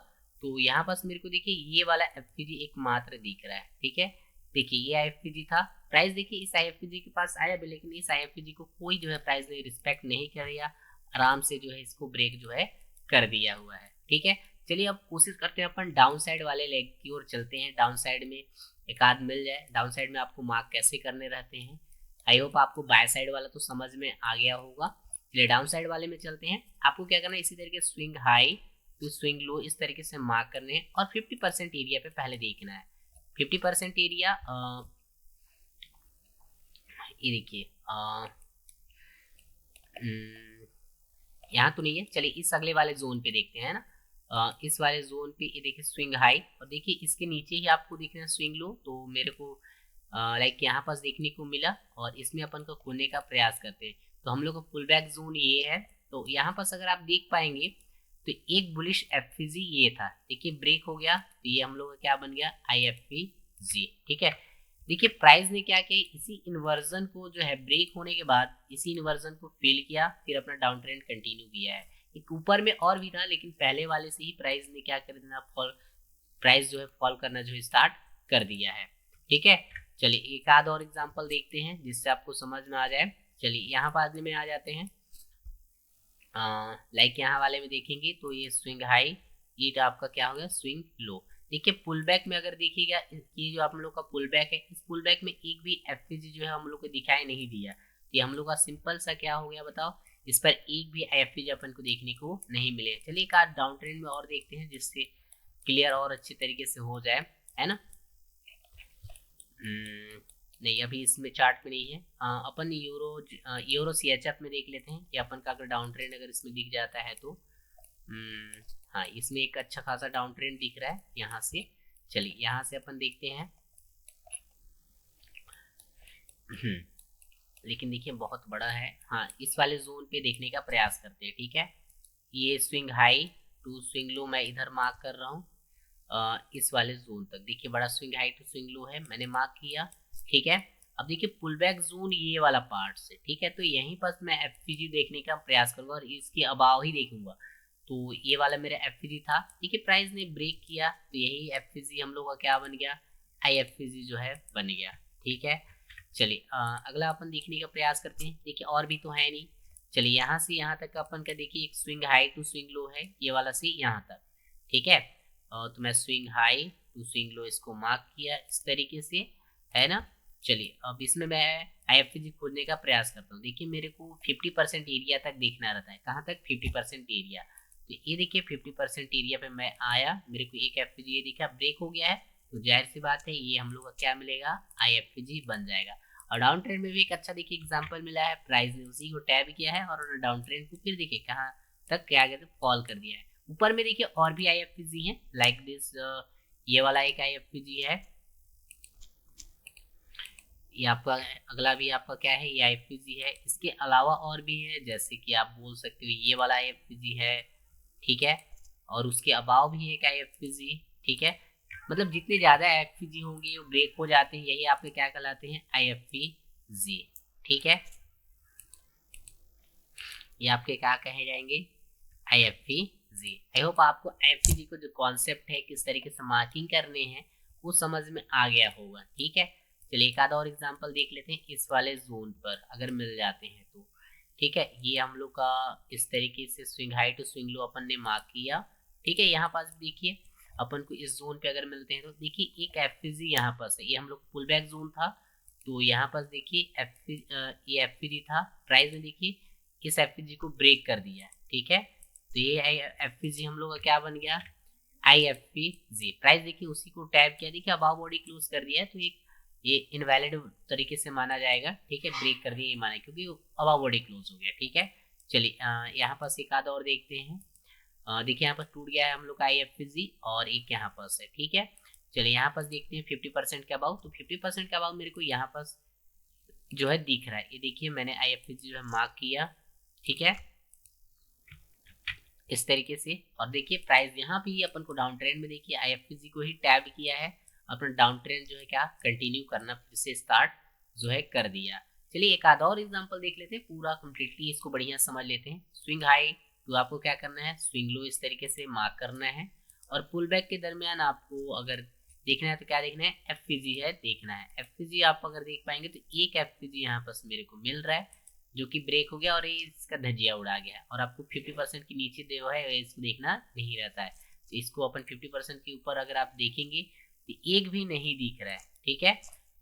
तो यहाँ पास मेरे को देखिए ये वाला FPG एक मात्र दिख रहा है, ठीक है। देखिए ये IFPG था, प्राइस देखिए इस IFPG के पास आया भी, लेकिन इस IFPG को कोई जो है प्राइस ने रिस्पेक्ट नहीं कर दिया, आराम से जो है इसको ब्रेक जो है कर दिया हुआ है, ठीक है। चलिए अब कोशिश करते हैं अपन डाउन साइड वाले लेग की ओर चलते हैं। डाउन साइड में एक आध मिल जाए, डाउन साइड में आपको मार्क कैसे करने रहते हैं। आई होप आपको बाय साइड वाला तो समझ में आ गया होगा। चलिए डाउन साइड वाले में चलते हैं। आपको क्या करना है, इसी तरीके swing high to swing low इस तरीके से मार्क करने हैं और 50% एरिया पे पहले देखना है। 50% एरिया ये देखिए यहाँ तो नहीं है। चलिए इस अगले वाले जोन पे देखते हैं ना, इस वाले जोन पे ये देखिए स्विंग हाई और देखिए इसके नीचे ही आपको देखना है स्विंग लो। तो मेरे को लाइक यहाँ पास देखने को मिला और इसमें अपन को खोलने का प्रयास करते हैं। तो हम लोग का पुल बैक जोन ये है, तो यहाँ पास अगर आप देख पाएंगे तो एक बुलिश FPG ये था, देखिए ब्रेक हो गया, तो ये हम लोग का क्या बन गया, IFPG, ठीक है। देखिए प्राइस ने क्या किया, इसी इन्वर्जन को जो है ब्रेक होने के बाद इसी इन्वर्जन को फिल किया, फिर अपना डाउन ट्रेंड कंटिन्यू किया है। एक ऊपर में और भी था, लेकिन पहले वाले से ही प्राइस ने क्या कर देना, प्राइस जो है फॉल करना जो है स्टार्ट कर दिया है, ठीक है। चलिए एक आध और एग्जांपल देखते हैं जिससे आपको समझ में आ जाए। चलिए यहाँ बाद में आ जाते हैं, लाइक यहाँ वाले में देखेंगे तो ये स्विंग हाई, ये आपका क्या हो गया स्विंग लो। देखिए पुल बैक में अगर देखिएगा, ये जो आप लोग का पुल बैक है, इस पुल बैक में एक भी FPG जो है हम लोग को दिखाई नहीं दिया, तो ये हम लोग का सिंपल सा क्या हो गया बताओ, इस पर एक भी FPG अपन को देखने को नहीं मिले। चलिए एक आध डाउन ट्रेंड में और देखते हैं जिससे क्लियर और अच्छे तरीके से हो जाए, है ना। नहीं, अभी इसमें चार्ट में नहीं है। अपन यूरो CHF में देख लेते हैं कि अपन का अगर डाउन ट्रेंड अगर इसमें दिख जाता है तो हाँ, इसमें एक अच्छा खासा डाउन ट्रेंड दिख रहा है यहाँ से। चलिए यहाँ से अपन देखते हैं। लेकिन देखिए बहुत बड़ा है। हाँ, इस वाले जोन पे देखने का प्रयास करते हैं। ठीक है, ये swing high to swing low मैं इधर मार्क कर रहा हूँ। इस वाले जोन तक देखिए बड़ा swing high to swing low है, मैंने मार्क किया। ठीक है, अब देखिए पुल बैक जोन ये वाला पार्ट से। ठीक है, तो यहीं पर मैं FVG देखने का प्रयास करूंगा और इसके अभाव ही देखूंगा। तो ये वाला मेरा FVG था। ठीक है, प्राइस ने ब्रेक किया तो यही FVG हम लोग का क्या बन गया, IFVG जो है बन गया। ठीक है, चलिए अगला अपन देखने का प्रयास करते हैं। देखिए और भी तो है नहीं। चलिए यहाँ से यहाँ तक अपन का देखिए एक swing high to swing low है, ये वाला से यहाँ तक। ठीक है, तो मैं swing high to swing low इसको मार्क किया इस तरीके से, है ना। चलिए अब इसमें मैं IFVG खोजने का प्रयास करता हूँ। देखिए मेरे को 50% एरिया तक देखना रहता है। कहाँ तक, 50% एरिया। तो ये देखिए 50% एरिया पे मैं आया, मेरे को एक FVG ये दिखा ब्रेक हो गया है, तो जाहिर सी बात है ये हम लोग का क्या मिलेगा, IFVG बन जाएगा। और डाउन ट्रेंड में भी एक अच्छा देखिए एग्जांपल मिला है, प्राइस ने उसी को टैब किया है और डाउन ट्रेंड को फिर देखिए कहाँ तक क्या कहते फॉल कर दिया है। ऊपर में देखिए और भी IFVG है लाइक दिस, ये वाला एक IFVG है। ये आपका अगला भी आपका क्या है, ये IFVG है। इसके अलावा और भी है, जैसे कि आप बोल सकते हो ये वाला IFVG है। ठीक है, और उसके अबाव भी एक IFVG। ठीक है, मतलब जितने ज्यादा IFVG होंगे वो ब्रेक हो जाते हैं, यही आपके क्या कहलाते हैं, IFVG। ठीक है, ये आपके क्या कहे जाएंगे, IFVG। आई होप आपको IFVG को जो कॉन्सेप्ट है किस तरीके से मार्किंग करने हैं वो समझ में आ गया होगा। ठीक है, चलिए एक आधा और एग्जांपल देख लेते हैं इस वाले जोन पर अगर मिल जाते हैं तो। ठीक है, ये हम लोग का इस तरीके से swing high to swing low अपन ने मार्क किया। ठीक है, यहाँ पास देखिए अपन को इस जोन पे अगर मिलते हैं तो देखिए एक FVG यहाँ पास है, ये हम लोग पुल बैक जोन था। तो यहाँ पास देखिए ये FVG था, प्राइस में देखिए इस FVG को ब्रेक कर दिया। ठीक है, तो ये FVG हम लोग का क्या बन गया, IFVG। प्राइस देखिए उसी को टैब किया, देखिए अबाव बॉडी क्लोज कर दिया है, तो ये इनवैलिड तरीके से माना जाएगा। ठीक है, ब्रेक कर दिया ये माना क्योंकि अबाव बॉडी क्लोज हो गया। ठीक है, चलिए यहाँ पास एक आधा और देखते हैं। देखिए यहाँ पर टूट गया है हम लोग का IFVG और एक यहाँ पास है। ठीक है, चलिए यहाँ पास देखते हैं 50% के अबाव। तो 50% के अबाव मेरे को यहाँ पास जो है दिख रहा है, ये देखिए मैंने IFVG जो है मार्क किया। ठीक है, इस तरीके से। और देखिए प्राइस यहाँ भी अपन को डाउन ट्रेंड में देखिए IFVG को ही टैब किया है, अपना डाउन ट्रेंड जो है क्या कंटिन्यू करना फिर से स्टार्ट जो है कर दिया। चलिए एक आधा और एग्जांपल देख लेते हैं, पूरा कंप्लीटली इसको बढ़िया समझ लेते हैं। स्विंग हाई तो आपको क्या करना है, स्विंग लो इस तरीके से मार्क करना है। और पुल बैक के दरमियान आपको अगर देखना है तो क्या देखना है, FVG है देखना है। FVG आप अगर देख पाएंगे तो एक FVG यहाँ पर मेरे को मिल रहा है जो कि ब्रेक हो गया और ये इसका धजिया उड़ा गया। और आपको 50% के नीचे जो है इसको देखना नहीं रहता है, तो इसको अपन 50% के ऊपर अगर आप देखेंगे तो एक भी नहीं दिख रहा है। ठीक है,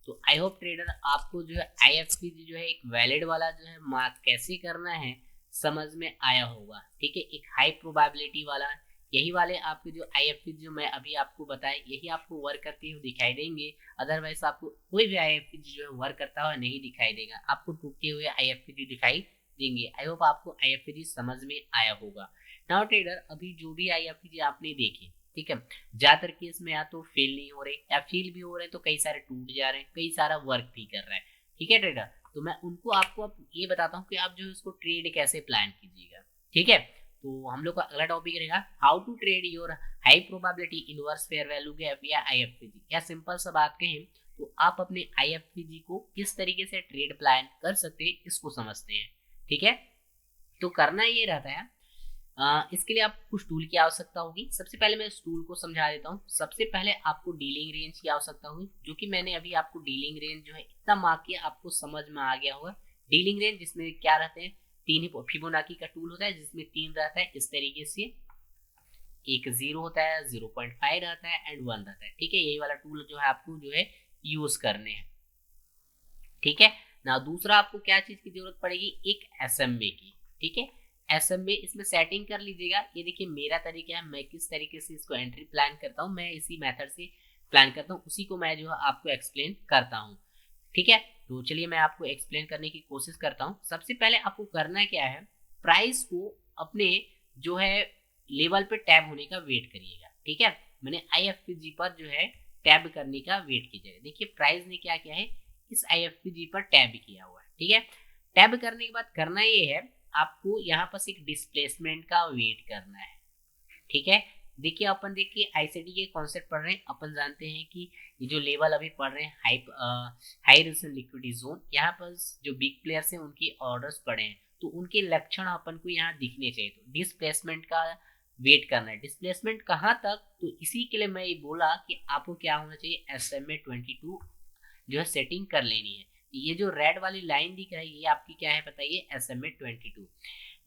तो आई होप ट्रेडर आपको जो है IFVG जो है एक वैलिड वाला जो है मार्क कैसे करना है समझ में आया होगा। ठीक है, एक हाई प्रोबेबिलिटी वाला, यही वाले आपके जो IFVG जो मैं अभी आपको बताए यही आपको वर्क करते हुए दिखाई देंगे। अदरवाइज आपको कोई भी IFVG जो है वर्क करता हुआ नहीं दिखाई देगा, आपको टूटते हुए IFVG दिखाई देंगे। आई होप आपको IFVG समझ में आया होगा। नाउ ट्रेडर अभी जो भी IFVG आपने देखे, ठीक है, ज्यादातर केस में या तो फेल नहीं हो रहे या फेल भी हो रहे तो कई सारे टूट जा रहे हैं, कई सारा वर्क भी कर रहा है। ठीक है ट्रेडर, तो मैं उनको आपको अब ये बताता हूँ कि आप जो है उसको ट्रेड कैसे प्लान कीजिएगा। ठीक है, तो हम लोग का अगला टॉपिक रहेगा how to trade your high probability inverse fair value gap या IFVG। या सिंपल सा बात कहें तो आप अपने IFVG को किस तरीके से ट्रेड प्लान कर सकते हैं इसको समझते हैं। ठीक है, तो करना ये रहता है, इसके लिए आपको कुछ टूल की आवश्यकता होगी। सबसे पहले मैं इस टूल को समझा देता हूँ। सबसे पहले आपको डीलिंग रेंज की आवश्यकता होगी, जो कि मैंने अभी आपको डीलिंग रेंज जो है इतना मार्क किया आपको समझ में आ गया होगा। डीलिंग रेंज जिसमें क्या रहते हैं, तीन ही फिबोनाची का टूल होता है जिसमें तीन रहता है इस तरीके से, एक 0 होता है, 0.5 रहता है एंड 1 रहता है। ठीक है, यही वाला टूल जो है आपको जो है यूज करने हैं। ठीक है ना, दूसरा आपको क्या चीज की जरूरत पड़ेगी, एक SMA की। ठीक है, SMA इसमें सेटिंग कर लीजिएगा। ये देखिए मेरा तरीका है, मैं किस तरीके से इसको एंट्री प्लान करता हूँ, मैं इसी मेथड से प्लान करता हूँ, उसी को मैं जो है आपको एक्सप्लेन करता हूँ। ठीक है, तो चलिए मैं आपको एक्सप्लेन करने की कोशिश करता हूँ। सबसे पहले आपको करना क्या है, प्राइस को अपने जो है लेवल पे टैब होने का वेट करिएगा। ठीक है, मैंने IFPG पर जो है टैब करने का वेट कीजिएगा। देखिए प्राइस ने क्या किया है, इस IFPG पर टैब किया हुआ है। ठीक है, टैब करने के बाद करना ये है, आपको यहाँ पर एक डिस्प्लेसमेंट का वेट करना है। ठीक है, देखिए अपन देखिए आईसीडी के कॉन्सेप्ट पढ़ रहे हैं, अपन जानते हैं कि ये जो लेवल अभी पढ़ रहे हैं हाई रिस्क लिक्विडिटी जोन, यहाँ पर जो बिग प्लेयर्स हैं उनके ऑर्डर्स पड़े हैं, तो उनके लक्षण अपन को यहाँ दिखने चाहिए। तो डिस्प्लेसमेंट का वेट करना है। डिस्प्लेसमेंट कहाँ तक, तो इसी के लिए मैं ये बोला कि आपको क्या होना चाहिए, SMA 22 जो है सेटिंग कर लेनी है। ये जो रेड वाली लाइन दिख रही है ये आपकी क्या है बताइए, SMA 22।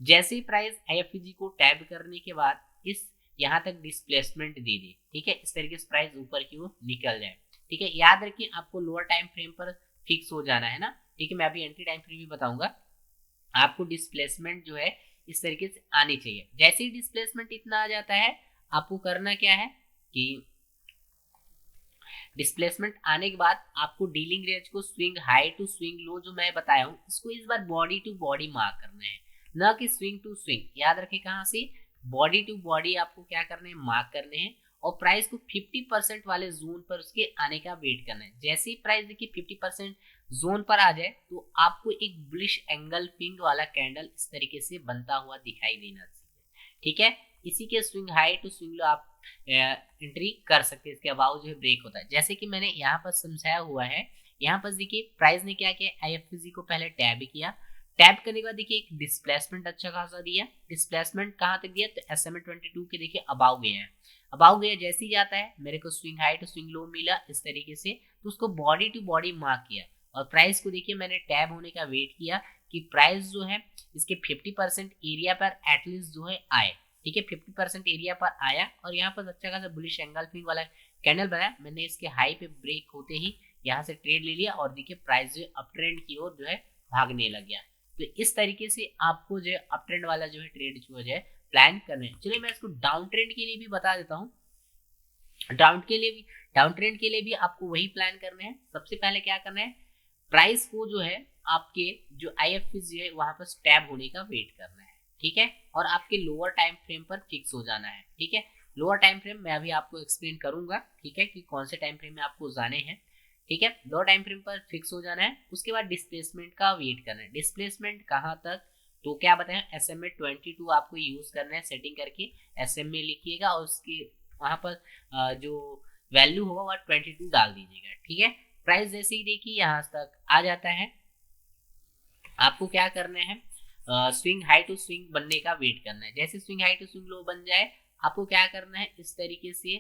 जैसे ही प्राइस IFPG को टैब करने के बाद इस यहाँ तक डिस्प्लेसमेंट दे दे, ठीक है, इस तरीके से प्राइस ऊपर की ओर निकल जाए। ठीक है, याद रखिए आपको लोअर टाइम फ्रेम पर फिक्स हो जाना है ना। ठीक है, मैं अभी एंट्री टाइम फ्रेम भी बताऊंगा। आपको डिस्प्लेसमेंट जो है इस तरीके से आनी चाहिए। जैसे ही डिस्प्लेसमेंट इतना आ जाता है, आपको करना क्या है कि डिस्प्लेसमेंट आने के बाद आपको डीलिंग रेंज को swing high to swing low जो मैं बताया हूँ, इसको इस बार बॉडी टू बॉडी मार्क करना है, ना कि स्विंग टू स्विंग। याद रखें कहाँ से, बॉडी टू बॉडी आपको क्या करना है, मार्क करने हैं। और प्राइस को 50% वाले जोन पर उसके आने का वेट करना है। जैसे ही प्राइस देखिए 50% जोन पर आ जाए, तो आपको एक बुलिश एंगल्फिंग वाला कैंडल इस तरीके से बनता हुआ दिखाई देना चाहिए। ठीक है, इसी के swing high to swing low आप एंट्री कर सकते हैं। इसके अबाव जो है ब्रेक होता है, जैसे कि मैंने यहाँ पर समझाया हुआ है। यहाँ पर देखिए प्राइस ने क्या किया, IFPG को पहले टैब किया, टैब करने के बाद देखिए एक डिस्प्लेसमेंट अच्छा खासा दिया। डिस्प्लेसमेंट कहाँ तक दिया, तो SMA 22 के देखिए अबाव गया है। अबाव गया जैसे ही जाता है, मेरे को swing high to swing low मिला इस तरीके से, तो उसको बॉडी टू बॉडी मार्क किया। और प्राइस को देखिए मैंने टैब होने का वेट किया कि प्राइस जो है इसके 50% एरिया पर एटलीस्ट जो है आए। ठीक है, 50% एरिया पर आया और यहाँ पर अच्छा खासा बुलिश एंगल्फिंग वाला कैंडल बनाया। मैंने इसके हाई पे ब्रेक होते ही यहाँ से ट्रेड ले लिया और देखिए प्राइस जो है अप ट्रेंड की ओर जो है भागने लग गया। तो इस तरीके से आपको जो है अप ट्रेंड वाला जो है ट्रेड जो है प्लान करना है। चलिए मैं इसको डाउन ट्रेंड के लिए भी बता देता हूँ। डाउन ट्रेंड के लिए भी आपको वही प्लान करना है। सबसे पहले क्या करना है, प्राइस को जो है आपके जो IFPG है वहां पर टैब होने का वेट करना है। ठीक है, और आपके लोअर टाइम फ्रेम पर फिक्स हो जाना है। ठीक है, लोअर टाइम फ्रेम मैं अभी आपको एक्सप्लेन करूंगा। ठीक है, कि कौन से टाइम फ्रेम में आपको जाने हैं। ठीक है, लोअर टाइम फ्रेम पर फिक्स हो जाना है। उसके बाद डिस्प्लेसमेंट का वेट करना है। डिस्प्लेसमेंट कहाँ तक, तो क्या बताएं, SMA 22 आपको यूज करना है। सेटिंग करके SMA लिखिएगा और उसके वहां पर जो वैल्यू होगा वह 22 डाल दीजिएगा। ठीक है, प्राइस जैसे ही देखिए यहाँ तक आ जाता है, आपको क्या करना है, स्विंग हाई टू स्विंग बनने का वेट करना है। जैसे swing high to swing low बन जाए, आपको क्या करना है, इस तरीके से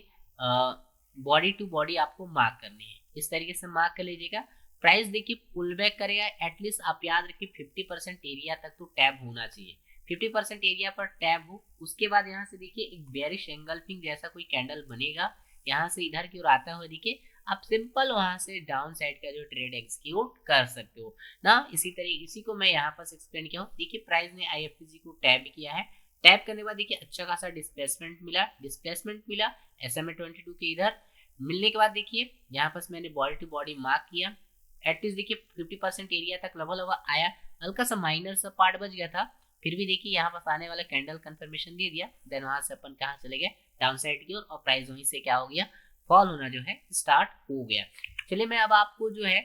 बॉडी टू बॉडी आपको मार्क करनी है। इस तरीके से मार्क कर लीजिएगा। प्राइस देखिए पुल बैक करेगा, एटलीस्ट आप याद रखिए 50% एरिया तक तो टैब होना चाहिए। 50% एरिया पर टैब हो, उसके बाद यहाँ से देखिए एक बेरिश एंगल्फिंग जैसा कोई कैंडल बनेगा, यहाँ से इधर की ओर आता हुआ देखिए, आप सिंपल वहां से डाउन साइड का जो ट्रेड एग्जीक्यूट कर सकते हो ना। इसी को मैं यहाँ पर एक्सप्लेन किया हूँ। देखिए प्राइस ने IFPG को टैब किया है। टैब करने के बाद देखिए अच्छा खासा डिस्प्लेसमेंट मिला SMA 22 के इधर मिलने के बाद देखिए यहाँ पर मैंने बॉडी टू बॉडी मार्क किया। एटलीस्ट देखिए 50% एरिया तक लवा आया, हल्का सा माइनर सा पार्ट बच गया था, फिर भी देखिए यहाँ पर आने वाला कैंडल कंफर्मेशन दे दिया। देन वहां से अपन कहाँ चले गए, डाउन साइड की ओर, और प्राइस वहीं से क्या हो गया, फॉल होना जो है स्टार्ट हो गया। चलिए मैं अब आपको जो है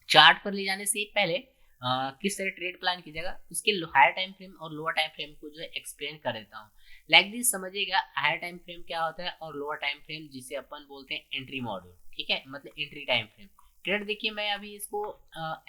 चार्ट पर ले जाने से पहले किस तरह ट्रेड प्लान कीजिएगा उसके हायर टाइम फ्रेम और लोअर टाइम फ्रेम को जो है एक्सप्लेन कर देता हूँ। लाइक दिस समझिएगा, हायर टाइम फ्रेम क्या होता है और लोअर टाइम फ्रेम जिसे अपन बोलते हैं एंट्री मॉड्यूल। ठीक है, मतलब एंट्री टाइम फ्रेम ट्रेड। देखिए मैं अभी इसको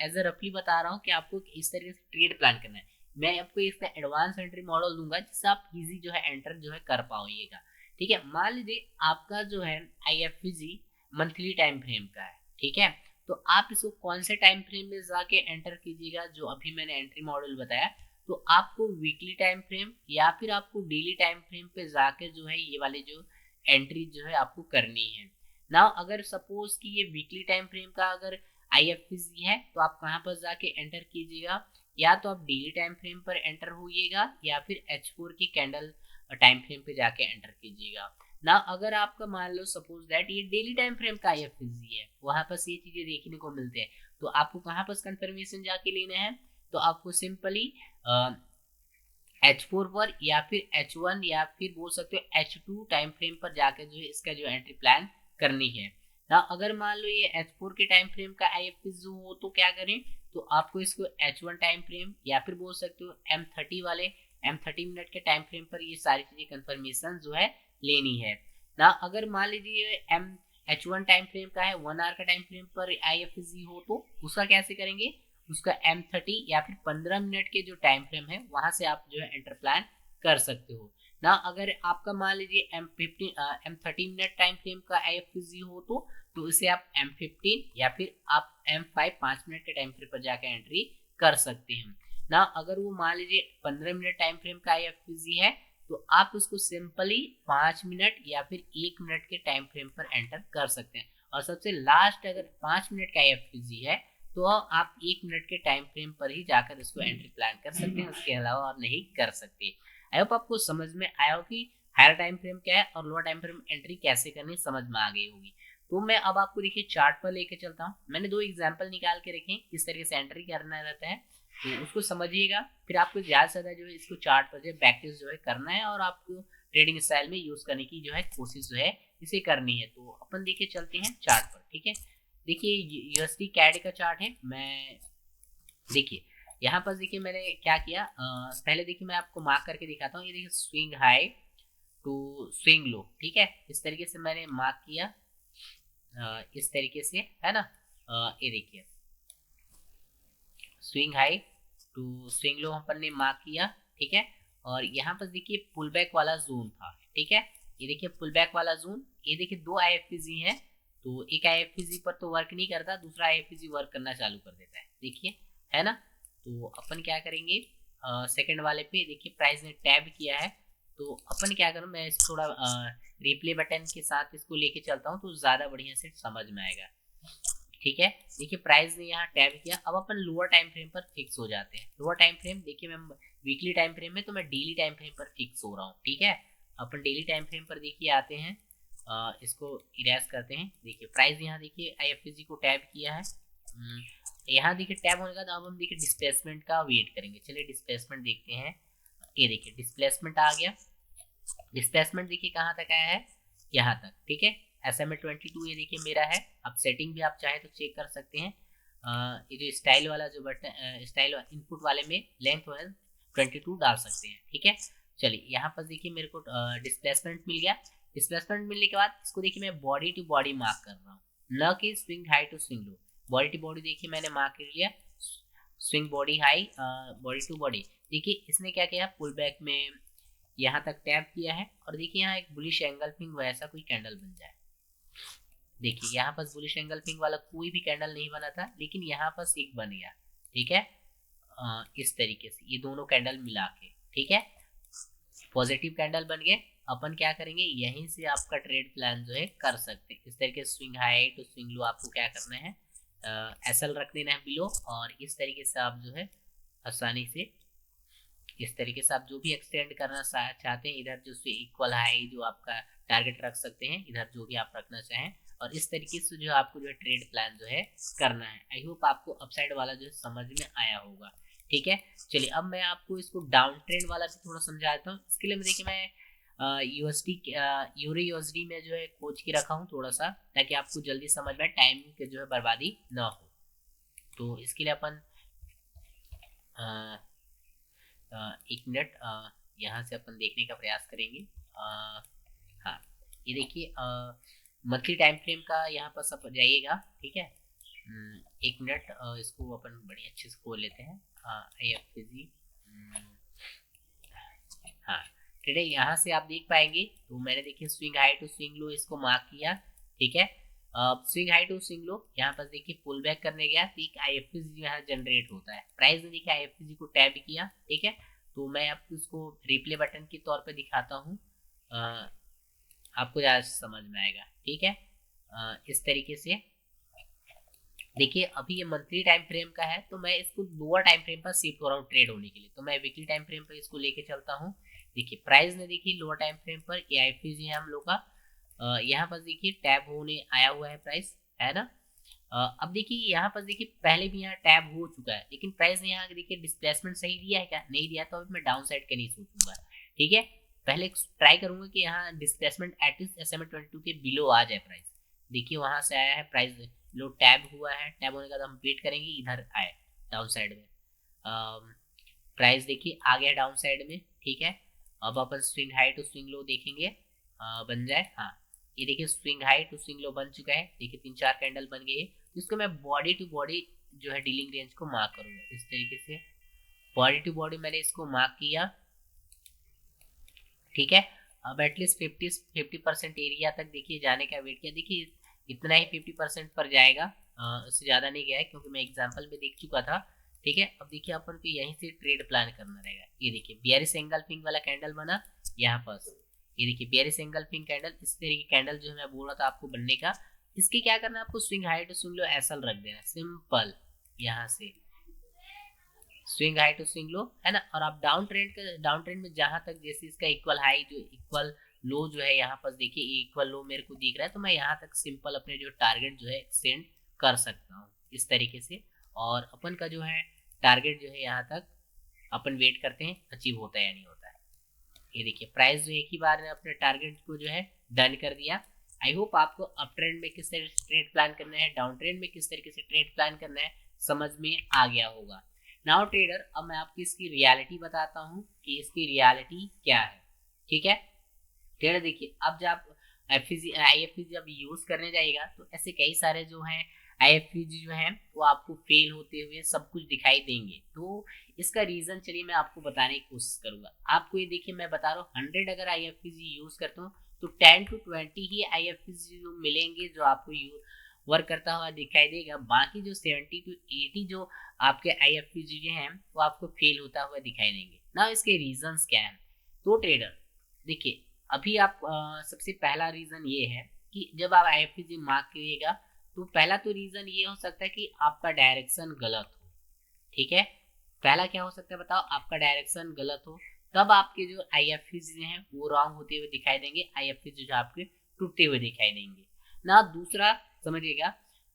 एज अ रफली बता रहा हूँ कि आपको इस तरीके से ट्रेड प्लान करना है। मैं आपको इसका एडवांस एंट्री मॉडल दूंगा जिससे आप इजी जो है एंटर जो है कर पाइएगा। ठीक है, मान लीजिए आपका जो है IFPG मंथली टाइम फ्रेम का है। ठीक है, तो आप इसको कौन से टाइम फ्रेम में जाके एंटर कीजिएगा, जो अभी मैंने एंट्री मॉडल बताया, तो आपको वीकली टाइम फ्रेम या फिर आपको डेली टाइम फ्रेम पे जाके जो है ये वाली जो एंट्री जो है आपको करनी है ना। अगर सपोज कि ये वीकली टाइम फ्रेम का अगर IFPG है तो आप कहाँ पर जाके एंटर कीजिएगा, या तो आप डेली टाइम फ्रेम पर एंटर होइएगा या फिर H4 की कैंडल टाइम फ्रेम पे जाके एंटर कीजिएगा ना। अगर आपका मान लो सपोज दैट ये डेली टाइम फ्रेम का IFPG है, वहां पर ये चीजें देखने को मिलते हैं, तो आपको कहाँ पर कंफर्मेशन जाके लेना है, तो आपको सिंपली H4 पर या फिर H1 या फिर बोल सकते हो H2 टाइम फ्रेम पर जाकर जो है इसका जो एंट्री प्लान करनी है ना। अगर मान लो ये H4 के टाइम फ्रेम का IFS जो हो तो क्या करें, तो आपको इसको H1 टाइम फ्रेम या फिर बोल सकते हो M30 वाले M30 मिनट के टाइम फ्रेम पर ये सारी चीजें कंफर्मेशन जो है लेनी है ना। अगर मान लीजिए H1 टाइम फ्रेम का है 1 आवर का टाइम फ्रेम पर IFSC हो तो उसका कैसे करेंगे, उसका M30 या फिर 15 मिनट के जो टाइम फ्रेम है वहां से आप जो है एंटर प्लान कर सकते हो ना। अगर आपका मान लीजिए M30 मिनट टाइम फ्रेम का IFSC हो तो इसे आप M15 या फिर आप M5 5 मिनट के टाइम फ्रेम पर जाकर एंट्री कर सकते हैं ना। अगर वो मान लीजिए 15 मिनट टाइम फ्रेम का IFSC है तो आप उसको सिंपली 5 मिनट या फिर 1 मिनट के टाइम फ्रेम पर एंटर कर सकते हैं। और सबसे लास्ट अगर 5 मिनट का IFSC है तो आप 1 मिनट के टाइम फ्रेम पर ही जाकर इसको एंट्री प्लान कर सकते हैं, उसके अलावा आप नहीं कर सकते। आई होप आपको समझ में आया हो कि हायर टाइम फ्रेम क्या है और लोअर टाइम फ्रेम एंट्री कैसे करनी समझ में आ गई होगी। तो मैं अब आपको देखिए चार्ट पर लेके चलता हूँ। मैंने 2 एग्जाम्पल निकाल के रखे किस तरीके से एंट्री करना रहता है, तो उसको समझिएगा। फिर आपको ज़्यादा से ज़्यादा जो है इसको चार्ट पर जो है प्रैक्टिस जो है करना है और आपको ट्रेडिंग स्टाइल में यूज़ करने की जो है कोशिश जो है इसे करनी है। तो अपन देखिए चलते हैं चार्ट पर, ठीक है। देखिए यूएसडी कैड का चार्ट है। मैं देखिए यहाँ पर देखिए मैंने क्या किया, पहले देखिए मैं आपको मार्क करके दिखाता हूँ। ये देखिए swing high to swing low, ठीक है, इस तरीके से मैंने मार्क किया, इस तरीके से है ना। ये देखिए swing high to swing low अपन ने मार्क किया, ठीक है। और यहाँ पर देखिए पुल बैक वाला जोन था, ठीक है। ये देखिए पुल बैक वाला जोन, ये देखिए 2 IFPG है, तो एक IFPG पर तो वर्क नहीं करता, दूसरा IFPG वर्क करना चालू कर देता है, देखिए है ना। तो अपन क्या करेंगे, सेकंड वाले पे देखिए प्राइस ने टैब किया है, तो अपन क्या करूँ, मैं इस थोड़ा रिप्ले बटन के साथ इसको लेके चलता हूँ तो ज़्यादा बढ़िया से समझ में आएगा, ठीक है। देखिए प्राइस ने यहाँ टैब किया। अब अपन लोअर टाइम फ्रेम पर फिक्स हो जाते हैं। लोअर टाइम फ्रेम देखिए मैं वीकली टाइम फ्रेम में, तो मैं डेली टाइम फ्रेम पर फिक्स हो रहा हूँ, ठीक है। अपन डेली टाइम फ्रेम पर देखिए आते हैं, इसको इरेज करते हैं। देखिए प्राइस यहाँ देखिए IFPG को टैब किया है, यहाँ देखिए टैब होने का, तो अब हम देखिए डिस्प्लेसमेंट का वेट करेंगे। चलिए डिस्प्लेसमेंट देखते हैं। ये देखिए डिस्प्लेसमेंट आ गया। डिस्प्लेसमेंट देखिए कहाँ तक आया है, यहाँ तक, ठीक है। SMA 22 ये देखिए मेरा है। अब सेटिंग भी आप चाहे तो चेक कर सकते हैं। ये जो स्टाइल वाला जो बटन, स्टाइल इनपुट वाले में लेंथ है 22 डाल सकते हैं, ठीक है। चलिए यहाँ पर देखिए मेरे को डिस्प्लेसमेंट मिल गया। डिस्प्लेसमेंट मिलने के बाद इसको देखिए मैं बॉडी टू बॉडी मार्क कर रहा हूँ, न कि swing high to swing low. Body to body देखिए मैंने मार्क कर लिया, swing body high, body to body. देखिए इसने क्या किया, पुल बैक में यहाँ तक टैप किया है और देखिए यहाँ एक बुलिश एंगल पिंग वैसा कोई कैंडल बन जाए। देखिए यहाँ पर बुलिश एंगल पिंग वाला कोई भी कैंडल नहीं बना था, लेकिन यहाँ पर एक बन गया, ठीक है। इस तरीके से ये दोनों कैंडल मिला के, ठीक है, पॉजिटिव कैंडल बन गए। अपन क्या करेंगे, यहीं से आपका ट्रेड प्लान जो है कर सकते हैं। इस तरीके से swing high to swing low आपको क्या करना है, SL रख देना है बिलो, और इस तरीके से आप जो है आसानी से इस तरीके से आप जो भी एक्सटेंड करना चाहते हैं, इधर जो इक्वल हाई जो आपका टारगेट रख सकते हैं, इधर जो भी आप रखना चाहें, और इस तरीके से जो आपको जो है ट्रेड प्लान जो है करना है। आई होप आपको अपसाइड वाला जो है समझ में आया होगा, ठीक है। चलिए अब मैं आपको इसको डाउन ट्रेंड वाला भी थोड़ा समझाता हूँ। इसके लिए मैं देखिए मैं यूरो USD में जो है खोज के रखा हूँ थोड़ा सा, ताकि आपको जल्दी समझ में टाइम की जो है बर्बादी ना हो। तो इसके लिए अपन एक मिनट यहाँ से अपन देखने का प्रयास करेंगे। हाँ ये देखिए मंथली टाइम फ्रेम का यहाँ पर सब जाइएगा, ठीक है। एक मिनट इसको अपन बड़ी अच्छे से खोल लेते हैं। IFPG, हाँ ठीक है, यहाँ से आप देख पाएंगे। तो मैंने देखिए swing high to swing low इसको मार्क किया, ठीक है। Swing high to swing low यहाँ पर देखिए पुल बैक करने गया, तो एक IFPG यहाँ जनरेट होता है। प्राइस ने देखिए IFPG को टैब किया, ठीक है। तो मैं आपको इसको रिप्ले बटन के तौर पे दिखाता हूँ, आपको ज़्यादा समझ में आएगा, ठीक है। इस तरीके से देखिए अभी ये मंथली टाइम फ्रेम का है, तो मैं इसको लोअर टाइम फ्रेम पर शिफ्ट हो रहा हूँ ट्रेड होने के लिए। तो मैं वीकली टाइम फ्रेम पर इसको लेके चलता हूँ। देखिए प्राइस ने देखिए लोअर टाइम फ्रेम पर IFPG है हम लोग का, यहाँ पर देखिए टैब होने आया हुआ है प्राइस, है ना। अब देखिए यहाँ पर देखिए पहले भी यहाँ टैब हो चुका है, लेकिन प्राइस ने यहाँ देखिए डिस्प्लेसमेंट सही दिया है क्या, नहीं दिया, तो अभी मैं डाउन साइड का नहीं सोचूंगा। ठीक है, पहले ट्राई करूंगा कि यहाँ डिस्प्लेसमेंट एटलीस्ट SMA 22 के बिलो आ जाए प्राइस। देखिए वहां से आया है प्राइस, लो टैब हुआ है, टैब होने के बाद हम वेट करेंगे इधर आए डाउन साइड में। प्राइस देखिए आ गया डाउन साइड में। ठीक है, अब अपन swing high to swing low देखेंगे, बन जाए। हाँ, ये देखिए swing high to swing low बन चुका है। देखिए 3-4 कैंडल बन गई है, जिसको मैं बॉडी टू बॉडी जो है डीलिंग रेंज को मार्क करूंगा इस तरीके से। बॉडी टू बॉडी मैंने इसको मार्क किया। ठीक है, अब एटलीस्ट 50% एरिया तक देखिए जाने का वेट किया। देखिए इतना ही 50% पर जाएगा, इससे ज़्यादा नहीं गया है, क्योंकि मैं एग्जाम्पल में देख चुका था। ठीक है, अब देखिए अपन को यहीं से ट्रेड प्लान करना रहेगा। ये देखिए बियरिश एंगल्फिंग वाला कैंडल बना यहाँ पर। ये देखिए बियरिश एंगल्फिंग कैंडल, इस तरीके कैंडल जो मैं बोल रहा था आपको बनने का। इसके क्या करना है आपको, swing high to swing low ऐसा रख देना सिंपल, यहाँ से swing high to swing low, है ना। और आप डाउन ट्रेंड में जहां तक जैसे इसका इक्वल हाई जो इक्वल लो जो है यहाँ पर देखिए इक्वल लो मेरे को दिख रहा है, तो मैं यहाँ तक सिंपल अपने जो टारगेट जो है एक्सटेंड कर सकता हूँ इस तरीके से। और अपन का जो है टारगेट जो है यहाँ तक अपन वेट करते हैं अचीव होता है या नहीं होता है। ये देखिए प्राइस जो एक ही बार में अपने टारगेट को जो है डन कर दिया। आई होप आपको अप ट्रेंड में किस तरीके से ट्रेड प्लान करना है, डाउन ट्रेंड में किस तरीके से ट्रेड प्लान करना है, समझ में आ गया होगा। नाउ ट्रेडर, अब मैं आपको इसकी रियलिटी बताता हूँ कि इसकी रियलिटी क्या है। ठीक है ट्रेडर, देखिए अब जब IFPG जब यूज करने जाएगा तो ऐसे कई सारे जो हैं IFPG जो हैं वो आपको फेल होते हुए सब कुछ दिखाई देंगे। तो इसका रीजन चलिए मैं आपको बताने की कोशिश करूंगा। आपको ये देखिए मैं बता रहा हूँ 100 अगर IFPG यूज करता हूँ तो 10 to 20 ही IFPG मिलेंगे जो आपको वर्क करता हुआ दिखाई देगा। बाकी जो 70 to 80 जो आपके IFPG हैं वो आपको फेल होता हुआ दिखाई देंगे ना। इसके रीजंस क्या हैं, तो ट्रेडर देखिए अभी आप सबसे पहला रीजन ये है कि जब आप IFPG मार्क करिएगा तो पहला तो रीजन ये हो सकता है कि आपका डायरेक्शन गलत हो। ठीक है, पहला क्या हो सकता है बताओ, आपका डायरेक्शन गलत हो, तब आपके जो IFPG हैं वो रॉन्ग होते हुए दिखाई देंगे, IFPG जो आपके टूटते हुए दिखाई देंगे ना। दूसरा समझिएगा,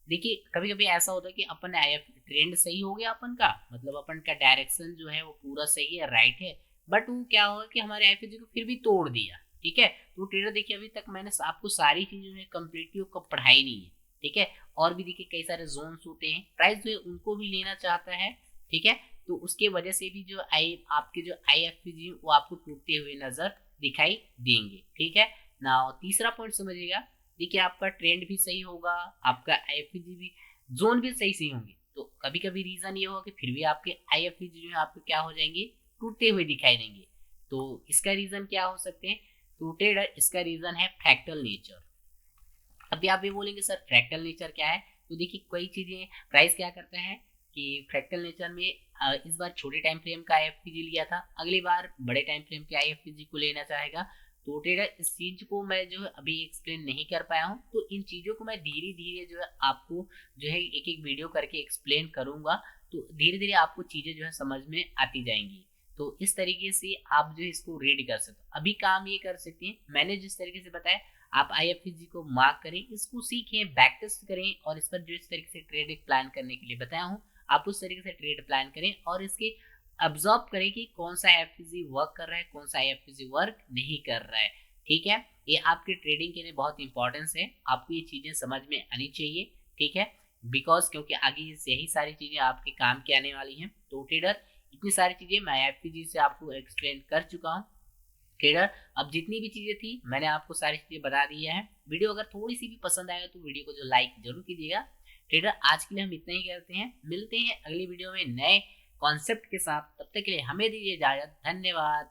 देखिए कभी कभी ऐसा होता है कि अपन IF ट्रेंड सही हो गया अपन का, मतलब अपन का डायरेक्शन जो है वो पूरा सही है, राइट है, बट वो क्या होगा कि हमारे IFPG को फिर भी तोड़ दिया। ठीक है, तो ट्रेडर देखिए अभी तक मैंने आपको सारी चीजें कम्प्लीटली पढ़ाई नहीं है। ठीक है, और भी देखिए कई सारे जोन्स होते हैं, प्राइस जो है उनको भी लेना चाहता है। ठीक है, तो उसके वजह से भी जो आपके जो IFPG वो आपको टूटते हुए नजर दिखाई देंगे। ठीक है ना, तीसरा पॉइंट समझिएगा, देखिए आपका ट्रेंड भी सही होगा, आपका IFPG भी जोन भी सही होंगे, तो कभी कभी रीजन ये होगा कि फिर भी आपके IFPG जो है आपको क्या हो जाएंगे, टूटते हुए दिखाई देंगे। तो इसका रीजन क्या हो सकते हैं, तो ट्रेडर इसका रीजन है फ्रैक्टल नेचर। अभी आप ये बोलेंगे सर फ्रैक्टल नेचर क्या है, तो देखिए कोई चीजें प्राइस क्या करता है कि फ्रैक्टल नेचर में इस बार छोटे टाइम फ्रेम का IFPG लिया था, अगली बार बड़े टाइम फ्रेम के IFPG को लेना चाहेगा। तो ट्रेडर इस चीज को मैं जो है अभी एक्सप्लेन नहीं कर पाया हूँ, तो इन चीजों को मैं धीरे धीरे जो है आपको जो है एक एक वीडियो करके एक्सप्लेन करूंगा, तो धीरे धीरे आपको चीजें जो है समझ में आती जाएंगी। तो इस तरीके से आप जो है इसको रीड कर सकते हो। अभी काम ये कर सकते हैं मैंने जिस तरीके से बताया, आप IFPG को मार्क करें, इसको सीखें, बैक टेस्ट करें, और इस पर जो इस तरीके से ट्रेड प्लान करने के लिए बताया हूँ आप उस तरीके से ट्रेड प्लान करें, और इसके ऑब्जर्व करें कि कौन सा IFPG वर्क कर रहा है, कौन सा IFPG वर्क नहीं कर रहा है। ठीक है, ये आपके ट्रेडिंग के लिए बहुत इंपॉर्टेंस है, आपको ये चीजें समझ में आनी चाहिए। ठीक है, बिकॉज क्योंकि आगे यही सारी चीजें आपके काम के आने वाली हैं। तो ट्रेडर इतनी सारी चीजें मैं IFPG से आपको एक्सप्लेन कर चुका हूँ। ट्रेडर अब जितनी भी चीजें थी मैंने आपको सारी चीजें बता दी है। वीडियो अगर थोड़ी सी भी पसंद आएगा तो वीडियो को जो लाइक जरूर कीजिएगा। ट्रेडर आज के लिए हम इतना ही करते हैं, मिलते हैं अगली वीडियो में नए कॉन्सेप्ट के साथ, तब तक के लिए हमें दीजिए इजाजत, धन्यवाद।